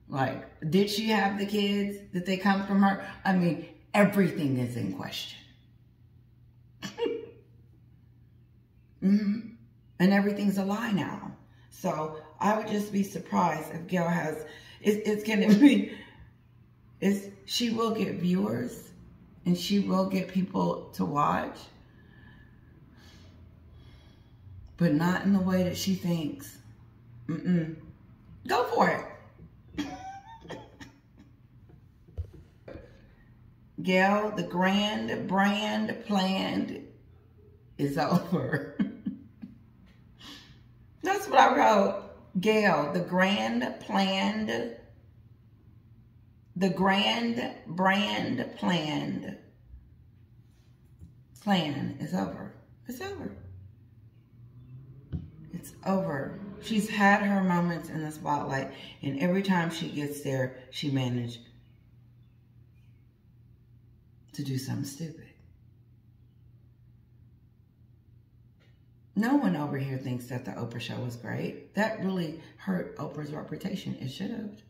Like, did she have the kids? Did they come from her? I mean, everything is in question. And everything's a lie now. So I would just be surprised if Gail has, it's going to be, she will get viewers and she will get people to watch, but not in the way that she thinks. Go for it. Gail, the grand brand planned is over. That's what I wrote. Gail, the grand brand planned plan is over. It's over. It's over. She's had her moments in the spotlight, and every time she gets there, she managed to do something stupid. No one over here thinks that the Oprah show was great. That really hurt Oprah's reputation. It should have.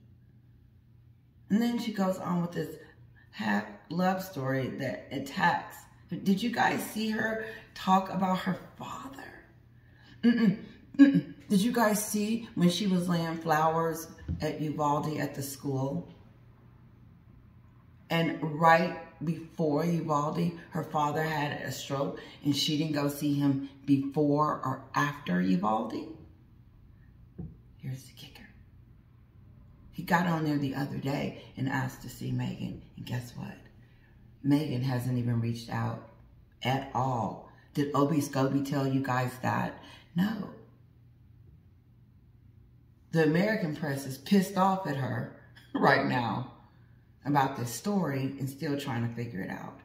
And then she goes on with this half love story that attacks. Did you guys see her talk about her father? Did you guys see when she was laying flowers at Uvalde at the school? And right before Uvalde, her father had a stroke and she didn't go see him before or after Uvalde? Here's the kicker. He got on there the other day and asked to see Meghan. And guess what? Meghan hasn't even reached out at all. Did Obi Scobie tell you guys that? No. The American press is pissed off at her right now about this story and still trying to figure it out.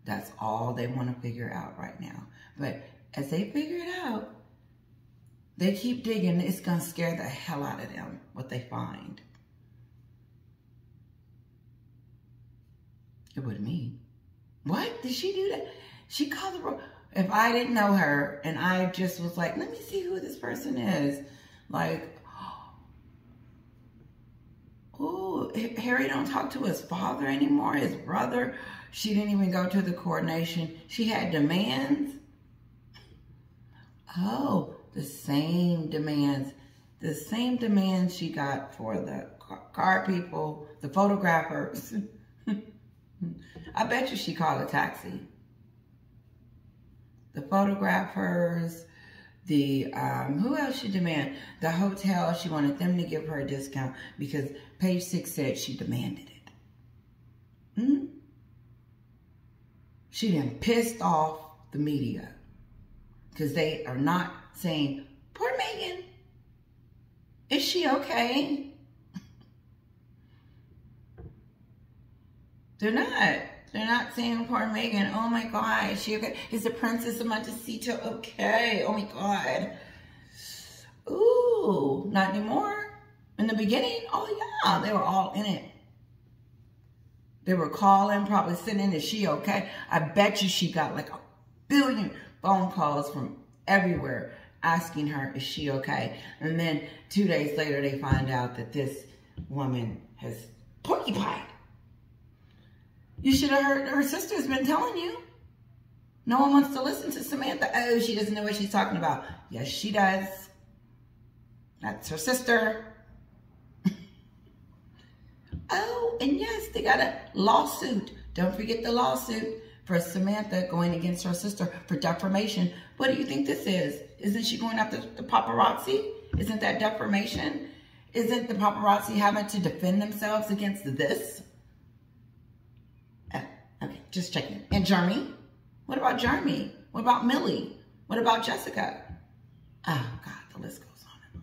That's all they want to figure out right now. But as they figure it out, they keep digging. It's going to scare the hell out of them, what they find. It wasn't me. What? Did she do that? She called the... If I didn't know her and I just was like, let me see who this person is. Like, oh, Harry don't talk to his father anymore, his brother. She didn't even go to the coordination. She had demands. Oh, the same demands. The same demands she got for the car people, the photographers. I bet you she called a taxi. The photographers, the, who else she demanded? The hotel, she wanted them to give her a discount because page 6 said she demanded it. She done pissed off the media because they are not saying, poor Meghan, is she okay? They're not. They're not saying poor Meghan. Oh my God, is she okay? Is the Princess of Montecito okay? Oh my God. Ooh, not anymore. In the beginning, oh yeah, they were all in it. They were calling, probably sending, is she okay? I bet you she got like 1 billion phone calls from everywhere asking her, is she okay? And then 2 days later, they find out that this woman has porcupine. You should have heard, her sister's been telling you. No one wants to listen to Samantha. Oh, she doesn't know what she's talking about. Yes, she does. That's her sister. Oh, and yes, they got a lawsuit. Don't forget the lawsuit for Samantha going against her sister for defamation. What do you think this is? Isn't she going after the paparazzi? Isn't that defamation? Isn't the paparazzi having to defend themselves against this? Okay, just checking. And Jeremy? What about Jeremy? What about Millie? What about Jessica? Oh, God, the list goes on and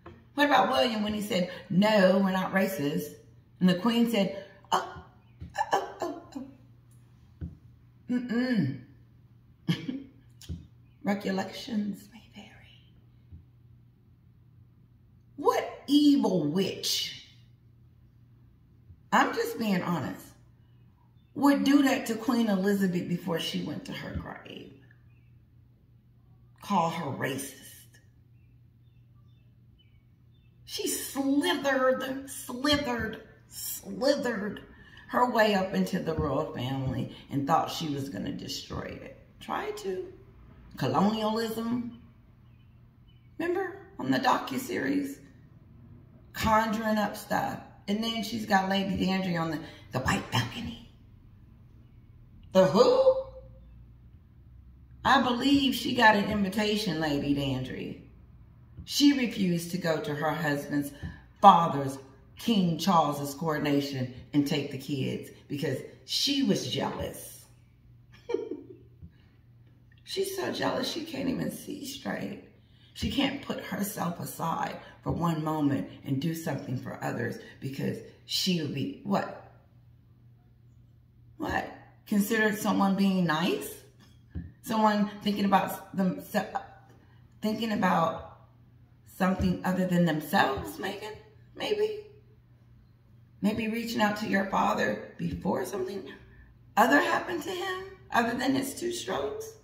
on. What about William when he said, no, we're not racist? And the Queen said, oh. Recollections may vary. What evil witch, I'm just being honest, would do that to Queen Elizabeth before she went to her grave? Call her racist. She slithered her way up into the royal family and thought she was going to destroy it. Tried to. Colonialism. Remember on the docuseries? Conjuring up stuff. And then she's got Lady Dandry on the white balcony. The who? I believe she got an invitation, Lady Dandry. She refused to go to her husband's father's, King Charles's coronation and take the kids because she was jealous. She's so jealous she can't even see straight. She can't put herself aside for one moment and do something for others because she would be, what? What? Considered someone being nice? Someone thinking about something other than themselves, Meghan? Maybe? Maybe reaching out to your father before something other happened to him, other than his 2 strokes?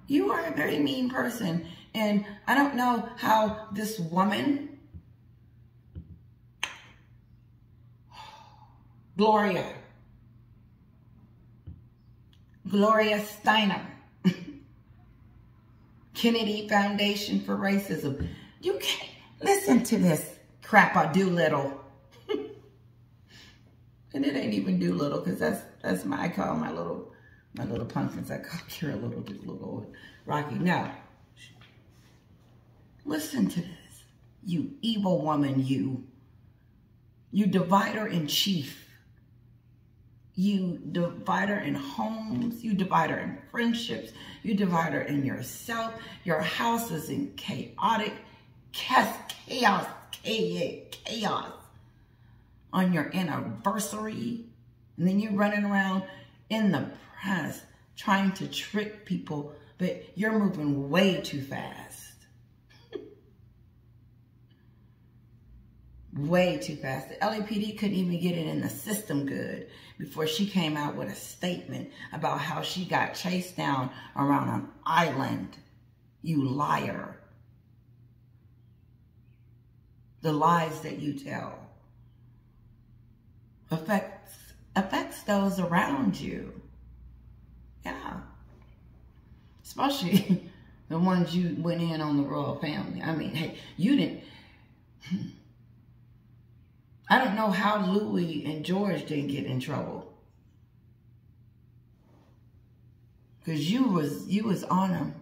You are a very mean person. And I don't know how this woman, Gloria Steinem, Kennedy Foundation for Racism. You can't listen to this crap I do little. And it ain't even do little, because that's I call my little pumpkins. I call Kira little Rocky. Now, listen to this. You evil woman, you divider in chief. You divider in homes. You divider in friendships. You divider in yourself. Your house is in chaos on your anniversary. And then you're running around in the press trying to trick people, but you're moving way too fast. Way too fast. The LAPD couldn't even get it in the system good before she came out with a statement about how she got chased down around an island. You liar. The lies that you tell affects those around you. Yeah. Especially the ones you went in on the royal family. I mean, hey, you didn't... I don't know how Louis and George didn't get in trouble. Because you was on them.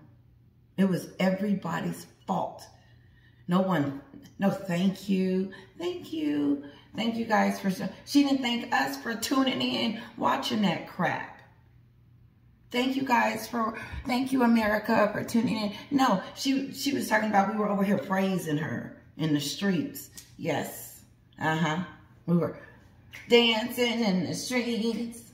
It was everybody's fault. No, thank you. Thank you. Thank you guys for... She didn't thank us for tuning in, watching that crap. Thank you guys for... Thank you, America, for tuning in. No, she was talking about we were over here praising her in the streets. Yes. We were dancing in the streets.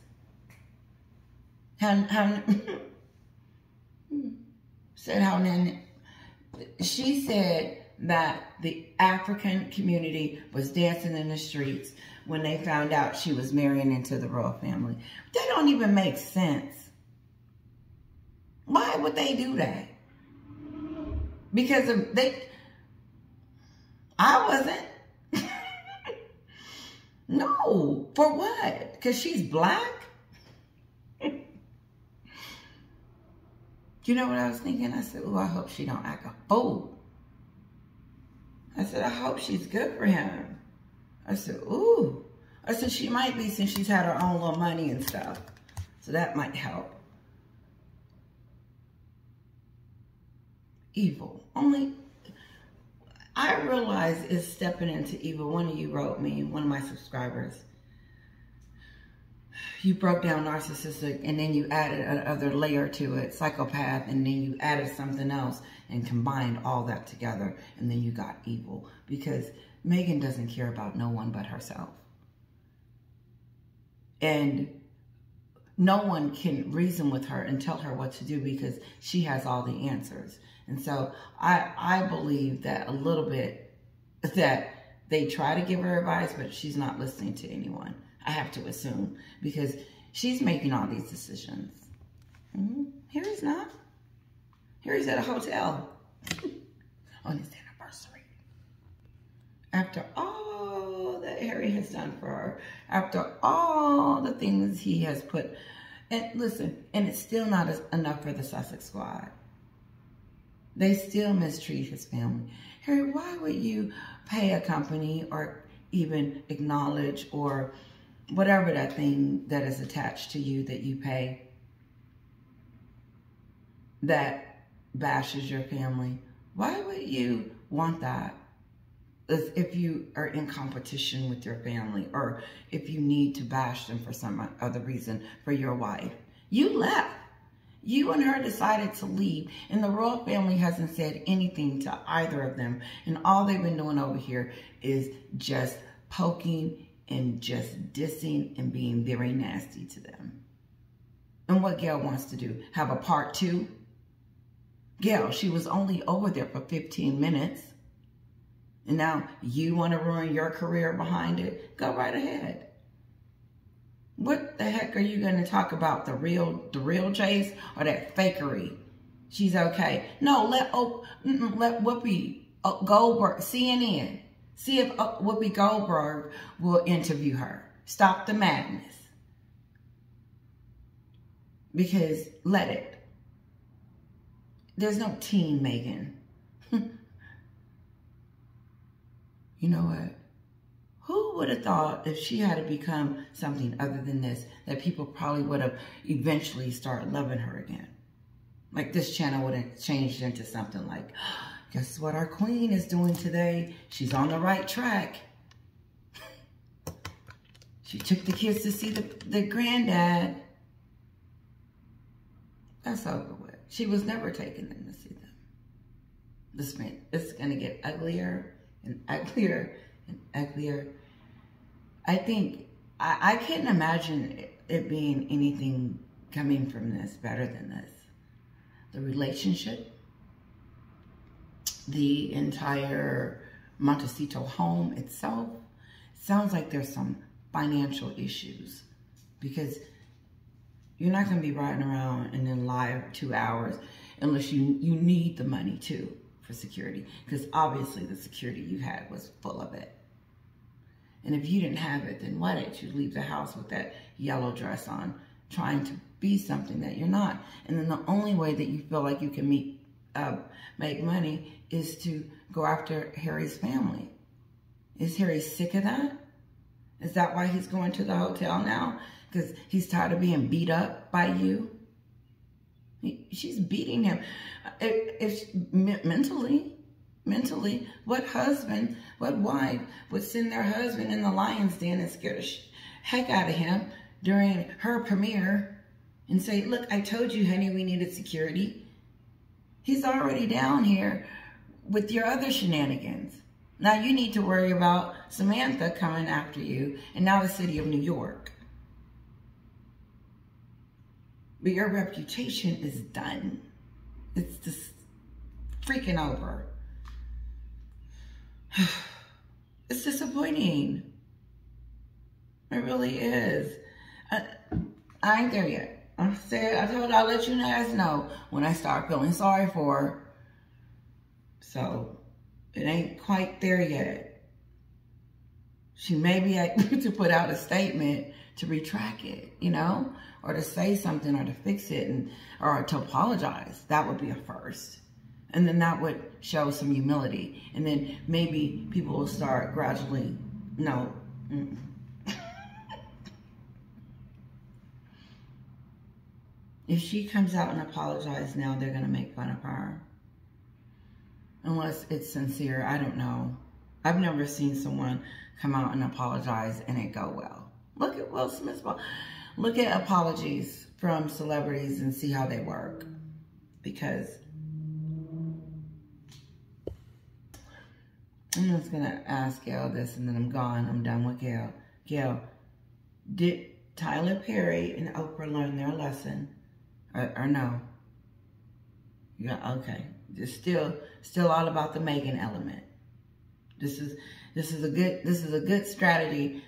She said that the African community was dancing in the streets when they found out she was marrying into the royal family. That don't even make sense. Why would they do that? Because I wasn't. No, for what? Because she's black? You know what I was thinking? I said, oh, I hope she don't act a fool. I said, I hope she's good for him. I said, ooh. I said, she might be since she's had her own little money and stuff. So that might help. Evil. Only... I realize it's stepping into evil. One of you wrote me, one of my subscribers. You broke down narcissistic and then you added another layer to it, psychopath, and then you added something else and combined all that together, and then you got evil. Because Meghan doesn't care about no one but herself. And no one can reason with her and tell her what to do because she has all the answers. And so I believe that a little bit that they try to give her advice, but she's not listening to anyone. I have to assume because she's making all these decisions. Harry's not. Harry's at a hotel on his anniversary. After all that Harry has done for her, after all the things he has put, and listen, and it's still not enough for the Sussex squad. They still mistreat his family. Harry, why would you pay a company or even acknowledge or whatever that thing that is attached to you that you pay that bashes your family? Why would you want that if you are in competition with your family or if you need to bash them for some other reason for your wife? You left. You and her decided to leave, and the royal family hasn't said anything to either of them. And all they've been doing over here is just poking and just dissing and being very nasty to them. And what Gail wants to do, have a part 2? Gail, she was only over there for 15 minutes. And now you want to ruin your career behind it? Go right ahead. What the heck are you going to talk about? The real Chase or that fakery? She's okay. No, let Whoopi Goldberg, CNN, see if Whoopi Goldberg will interview her. Stop the madness. Because let it. There's no team, Meghan. You know what? Who would have thought if she had to become something other than this, that people probably would have eventually started loving her again? Like this channel would have changed into something like, guess what our queen is doing today? She's on the right track. She took the kids to see the granddad. That's over with. She was never taking them to see them. It's going to get uglier and uglier and uglier. I think, I couldn't imagine it being anything coming from this better than this. The relationship, the entire Montecito home itself, sounds like there's some financial issues because you're not going to be riding around and then lie 2 hours unless you need the money too for security, because obviously the security you had was full of it. And if you didn't have it, then why did you leave the house with that yellow dress on, trying to be something that you're not? And then the only way that you feel like you can make money is to go after Harry's family. Is Harry sick of that? Is that why he's going to the hotel now? Because he's tired of being beat up by you? She's beating him. Mentally, what husband, what wife would send their husband in the lion's den and scare the heck out of him during her premiere and say, look, I told you, honey, we needed security. He's already down here with your other shenanigans. Now you need to worry about Samantha coming after you and now the city of New York. But your reputation is done. It's just freaking over. It's disappointing. It really is. I ain't there yet. I told you I'll let you guys know when I start feeling sorry for her. So it ain't quite there yet. She may be able to put out a statement to retract it, you know, or to say something or to fix it or to apologize. That would be a first. And then that would show some humility. And then maybe people will start gradually, no. If she comes out and apologizes now, they're going to make fun of her. Unless it's sincere, I don't know. I've never seen someone come out and apologize and it go well. Look at Will Smith's, look at apologies from celebrities and see how they work. Because I'm just going to ask Gail this and then I'm gone. I'm done with Gail. Gail, Tyler Perry and Oprah learned their lesson, or no? Yeah, okay. It's still all about the Meghan element. This is a good strategy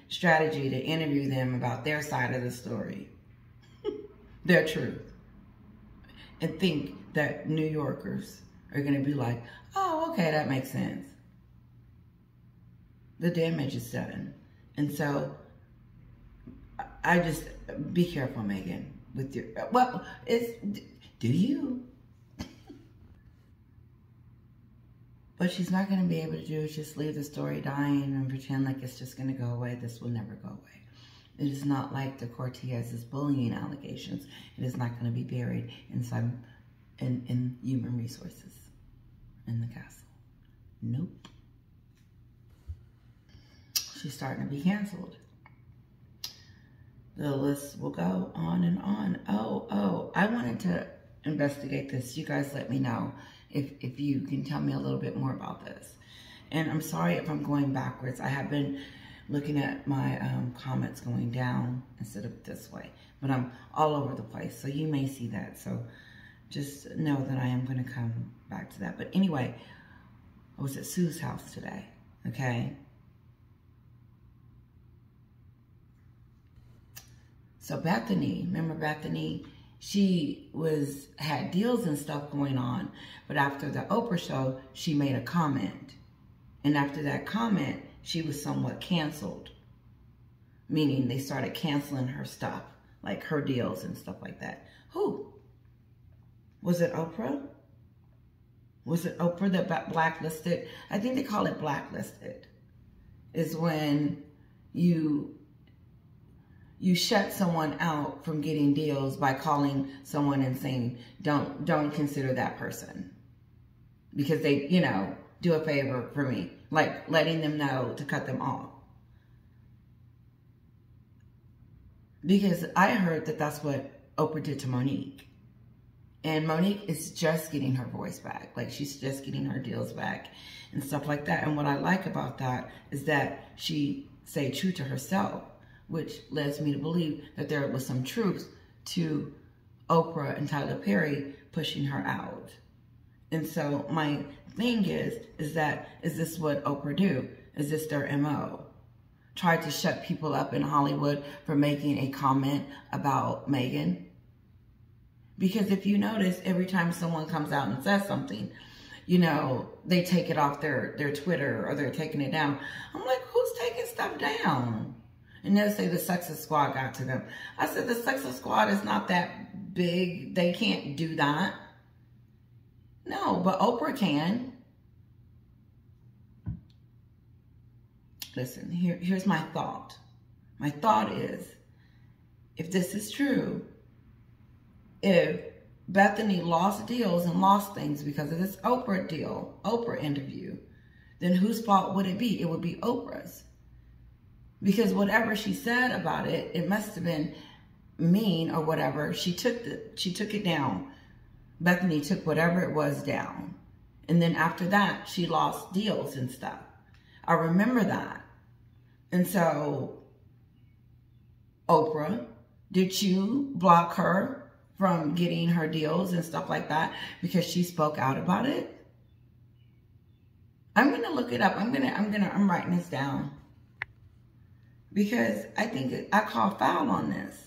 to interview them about their side of the story, their truth, and think that New Yorkers are going to be like, oh, okay, that makes sense. The damage is done, and so I just be careful, Meghan, with your do you? What she's not going to be able to do is just leave the story dying and pretend like it's just going to go away. This will never go away. It is not like the Cortez's bullying allegations. It is not going to be buried in human resources in the castle. Nope. She's starting to be canceled. The list will go on and on. Oh, I wanted to investigate this. You guys let me know if you can tell me a little bit more about this. And I'm sorry if I'm going backwards. I have been looking at my comments going down instead of this way. But I'm all over the place, so you may see that. So just know that I am going to come back to that. But anyway, I was at Sue's house today, okay? So Bethany, remember Bethany? She had deals and stuff going on, but after the Oprah show, she made a comment. And after that comment, she was somewhat canceled. Meaning they started canceling her stuff, like her deals and stuff like that. Who? Was it Oprah? Was it Oprah that blacklisted? I think they call it blacklisted. Is when you shut someone out from getting deals by calling someone and saying, don't consider that person. Because they, do a favor for me. Like letting them know to cut them off. Because I heard that that's what Oprah did to Monique. And Monique is just getting her voice back. Like she's just getting her deals back and stuff like that. And what I like about that is that she stayed true to herself, which leads me to believe that there was some truth to Oprah and Tyler Perry pushing her out. And so my thing is this what Oprah do? Is this their MO? Try to shut people up in Hollywood for making a comment about Meghan? Because if you notice, every time someone comes out and says something, they take it off their Twitter or they're taking it down. I'm like, who's taking stuff down? And they'll say the Success Squad got to them. I said, the Success Squad is not that big. They can't do that. No, but Oprah can. Listen, here's my thought. My thought is, if this is true, if Bethany lost deals and lost things because of this Oprah deal, Oprah interview, then whose fault would it be? It would be Oprah's. Because whatever she said about it, it must have been mean or whatever. She took it down. Bethany took whatever it was down. And then after that, she lost deals and stuff. I remember that. And so, Oprah, did you block her from getting her deals and stuff like that because she spoke out about it? I'm going to look it up. I'm writing this down. Because I think I call foul on this.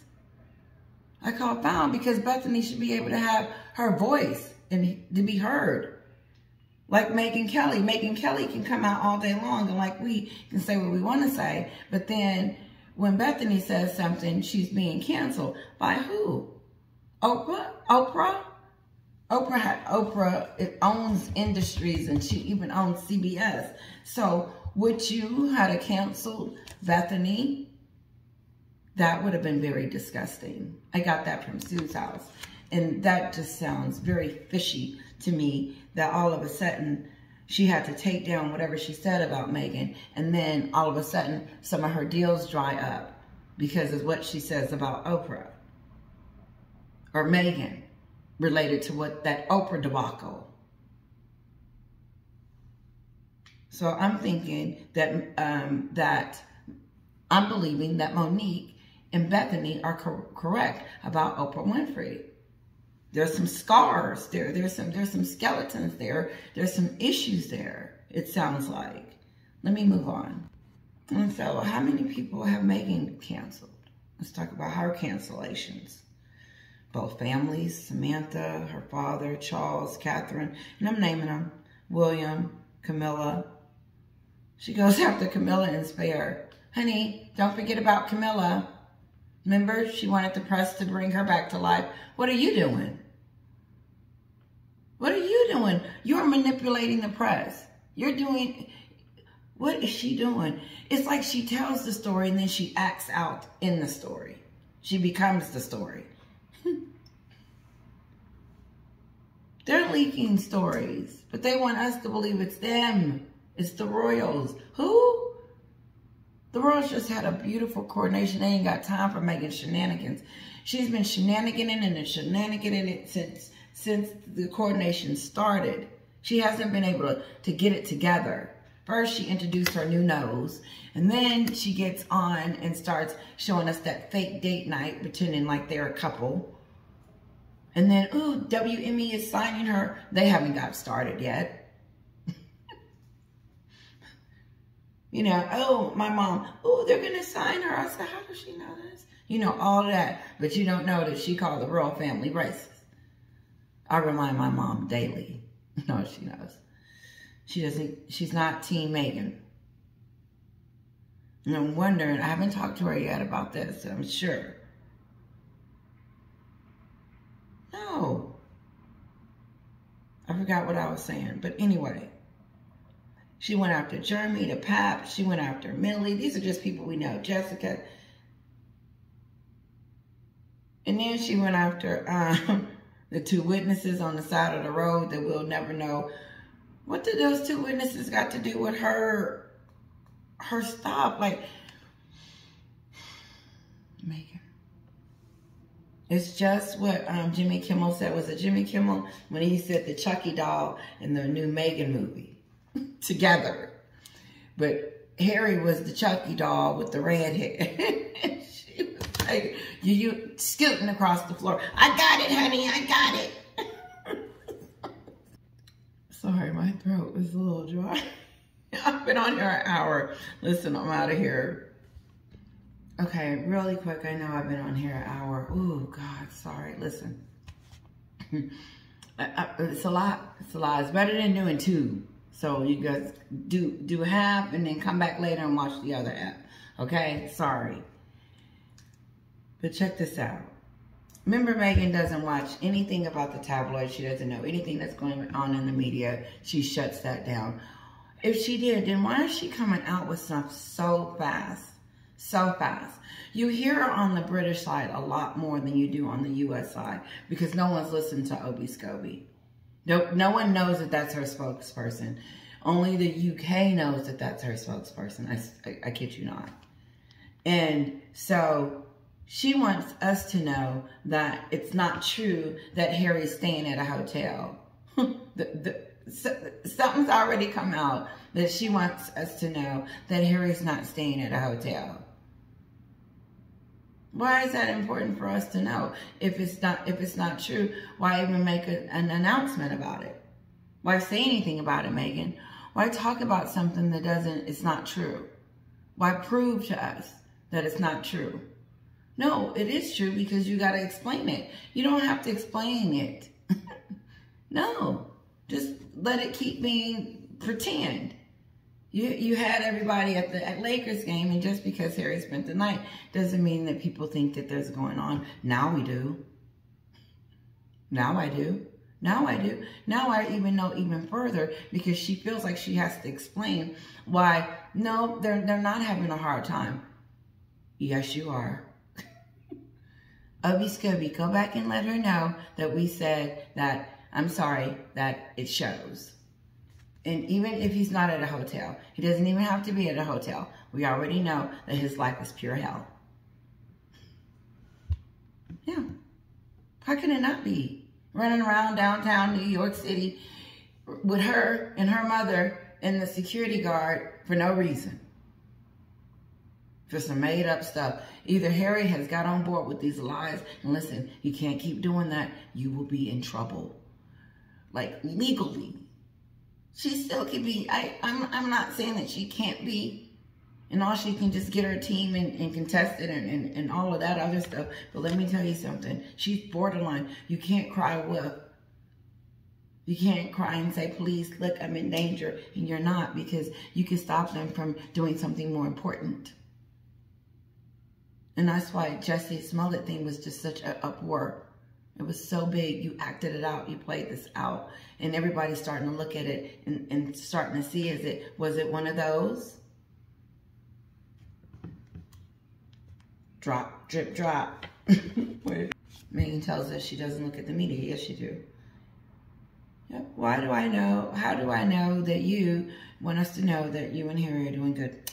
I call foul because Bethany should be able to have her voice and to be heard. Like Meghan Kelly. Meghan Kelly can come out all day long and like we can say what we want to say. But then when Bethany says something, she's being canceled. By who? Oprah? Oprah, it owns industries and she even owns CBS. So would you have canceled Bethany? That would have been very disgusting. I got that from Sue's house. And that just sounds very fishy to me that all of a sudden she had to take down whatever she said about Meghan. And then all of a sudden some of her deals dry up because of what she says about Oprah or Meghan related to what that Oprah debacle. So I'm thinking that I'm believing that Monique and Bethany are correct about Oprah Winfrey. There's some scars there. There's some skeletons there. There's some issues there, it sounds like. Let me move on. And so, how many people have Meghan canceled? Let's talk about her cancellations. Both families, Samantha, her father, Charles, Catherine, and I'm naming them, William, Camilla. She goes after Camilla and Spare. Honey, don't forget about Camilla. Remember, she wanted the press to bring her back to life. What are you doing? What are you doing? You're manipulating the press. You're doing... What is she doing? It's like she tells the story and then she acts out in the story. She becomes the story. They're leaking stories, but they want us to believe it's them. It's the royals. Who? The royals just had a beautiful coronation. They ain't got time for making shenanigans. She's been shenaniganing and shenaniganing it since the coronation started. She hasn't been able to get it together. First, she introduced her new nose, and then she gets on and starts showing us that fake date night, pretending like they're a couple. And then, ooh, WME is signing her. They haven't got started yet. You know, oh, my mom, oh, they're going to sign her. I said, how does she know this? You know, all of that, but you don't know that she called the royal family racist. I remind my mom daily. No, she knows. She's not Team Meghan. And I'm wondering, I haven't talked to her yet about this, I'm sure. No. I forgot what I was saying. But anyway, she went after Jeremy, the Pap. She went after Millie. These are just people we know. Jessica. And then she went after the two witnesses on the side of the road that we'll never know. What did those two witnesses got to do with her stop? Like, Meghan. It's just what Jimmy Kimmel said. Was it Jimmy Kimmel? When he said the Chucky doll in the new Meghan movie. Together. But Harry was the Chucky doll with the red hair. She was like, you scooting across the floor. I got it, honey. I got it. Sorry, my throat is a little dry. I've been on here an hour. Listen, I'm out of here. Okay, really quick. I know I've been on here an hour. Oh, God, sorry. Listen. It's a lot. It's a lot. It's better than doing two. So you guys do half and then come back later and watch the other half. Okay? Sorry. But check this out. Remember, Meghan doesn't watch anything about the tabloids. She doesn't know anything that's going on in the media. She shuts that down. If she did, then why is she coming out with stuff so fast? So fast. You hear her on the British side a lot more than you do on the U.S. side because no one's listened to Obi Scobie. No one knows that that's her spokesperson. Only the UK knows that that's her spokesperson. I kid you not. And so she wants us to know that it's not true that Harry's staying at a hotel. Something's already come out that she wants us to know that Harry's not staying at a hotel. Why is that important for us to know? If it's not true, why even make an announcement about it? Why say anything about it, Meghan? Why talk about something that it's not true? Why prove to us that it's not true? No, it is true because you got to explain it. You don't have to explain it. No, just let it keep being pretend. You had everybody at Lakers game, and just because Harry spent the night doesn't mean that people think that there's going on. Now we do. Now I do. Now I do. Now I even know even further because she feels like she has to explain why. No, they're not having a hard time. Yes, you are. Obi Scobie, go back and let her know that we said that, I'm sorry, that it shows. And even if he's not at a hotel, he doesn't even have to be at a hotel. We already know that his life is pure hell. Yeah. How can it not be? Running around downtown New York City with her and her mother and the security guard for no reason. for some made up stuff. Either Harry has got on board with these lies, and listen, you can't keep doing that. You will be in trouble. Like, legally. She still can be, I'm not saying that she can't be, and all she can just get her team and contest it and all of that other stuff. But let me tell you something. She's borderline. You can't cry wolf. You can't cry and say, please, look, I'm in danger. And you're not, because you can stop them from doing something more important. And that's why Jussie Smollett thing was just such an uproar. It was so big. You acted it out. You played this out. And everybody's starting to look at it and starting to see, was it one of those? Drop, drip, drop. Meghan tells us she doesn't look at the media. Yes, she do. Yep. Why do I know? How do I know that you want us to know that you and Harry are doing good?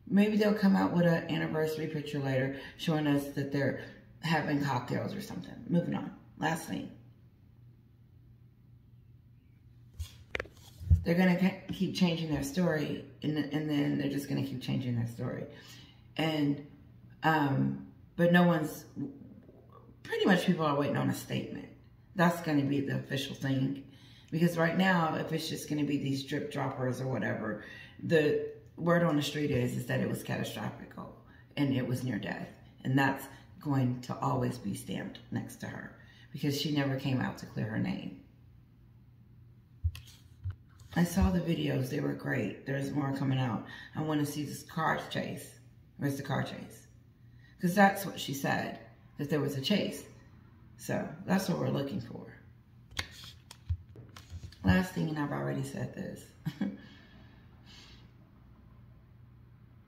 Maybe they'll come out with an anniversary picture later showing us that they're having cocktails or something. Moving on. Last thing. They're going to keep changing their story, and then they're just going to keep changing their story. And, but no one's, pretty much people are waiting on a statement. That's going to be the official thing. Because right now, if it's just going to be these drip droppers or whatever, the word on the street is that it was catastrophic and it was near death. And that's going to always be stamped next to her because she never came out to clear her name. I saw the videos. They were great. There's more coming out. I want to see this car chase. Where's the car chase? Because that's what she said, that there was a chase. So that's what we're looking for. Last thing, and I've already said this.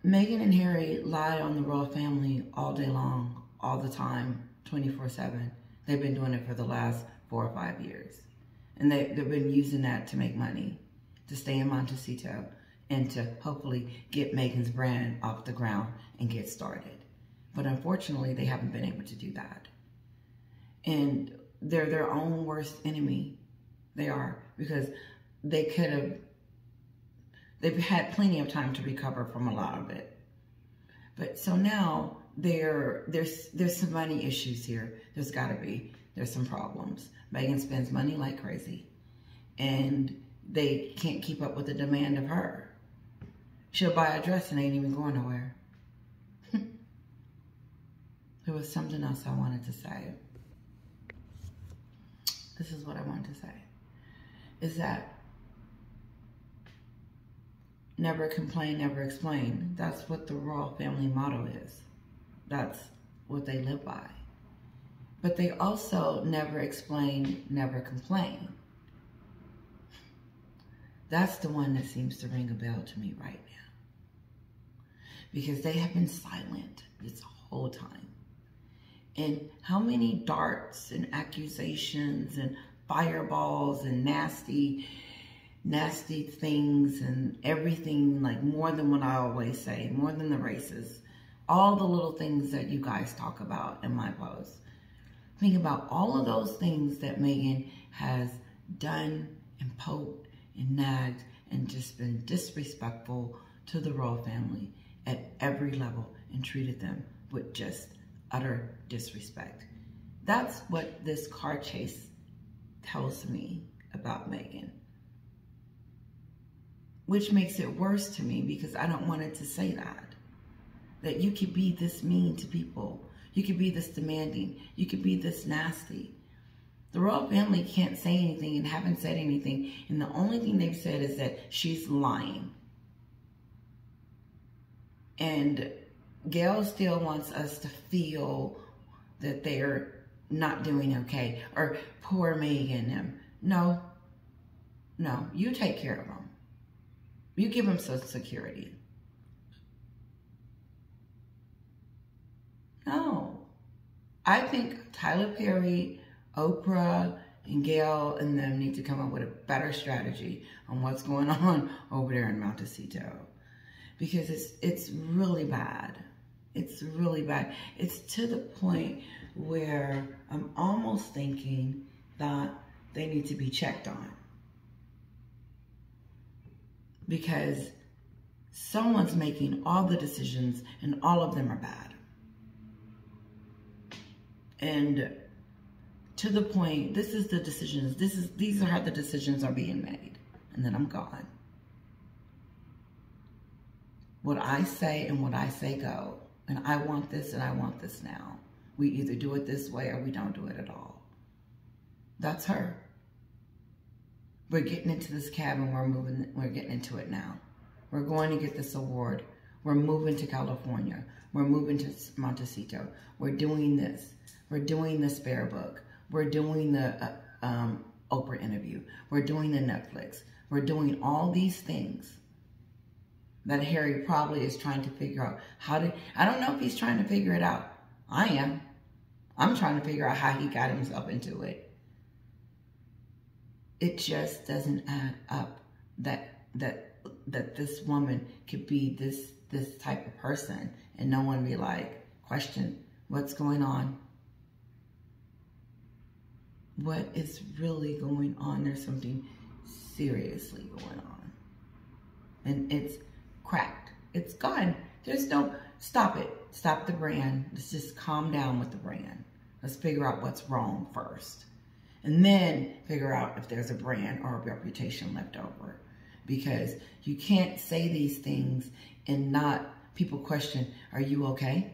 Meghan and Harry lie on the royal family all day long, all the time, 24/7. They've been doing it for the last 4 or 5 years. And they've been using that to make money, to stay in Montecito, and to hopefully get Meghan's brand off the ground and get started. But unfortunately, they haven't been able to do that. And they're their own worst enemy. They are, because they could have, they've had plenty of time to recover from a lot of it. But so now there's some money issues here. There's got to be. There's some problems. Meghan spends money like crazy, and they can't keep up with the demand of her. She'll buy a dress and ain't even going nowhere. There was something else I wanted to say. This is what I wanted to say. Is that never complain, never explain. That's what the royal family motto is. That's what they live by. But they also never explain, never complain. That's the one that seems to ring a bell to me right now. Because they have been silent this whole time. And how many darts and accusations and fireballs and nasty things and everything, like more than what I always say, more than the races, all the little things that you guys talk about in my posts. Think about all of those things that Meghan has done and poked and nagged and just been disrespectful to the royal family at every level and treated them with just utter disrespect. That's what this car chase tells me about Meghan. Which makes it worse to me because I don't want it to say that. That you could be this mean to people. You could be this demanding. You could be this nasty. The royal family can't say anything and haven't said anything. And the only thing they've said is that she's lying. And Gail still wants us to feel that they're not doing okay. Or poor Meghan. No. No. You take care of them. You give them Social Security. No. I think Tyler Perry, Oprah, and Gail and them need to come up with a better strategy on what's going on over there in Montecito. Because it's really bad. It's really bad. It's to the point where I'm almost thinking that they need to be checked on. Because Someone's making all the decisions, and all of them are bad. And to the point, this is the decisions. These are how the decisions are being made. And then I'm gone. What I say and what I say go. And I want this and I want this now. We either do it this way or we don't do it at all. That's her. We're getting into this cabin. We're getting into it now. We're going to get this award. We're moving to California. We're moving to Montecito. We're doing this. We're doing the spare book. We're doing the Oprah interview. We're doing the Netflix. We're doing all these things that Harry probably is trying to figure out I don't know if he's trying to figure it out. I am. I'm trying to figure out how he got himself into it. It just doesn't add up that this woman could be this type of person and no one be like, question, what's going on? What is really going on? There's something seriously going on. And it's cracked. It's gone. There's no, stop it. Stop the brand. Let's just calm down with the brand. Let's figure out what's wrong first. And then figure out if there's a brand or a reputation left over. Because you can't say these things and not, people question, are you okay?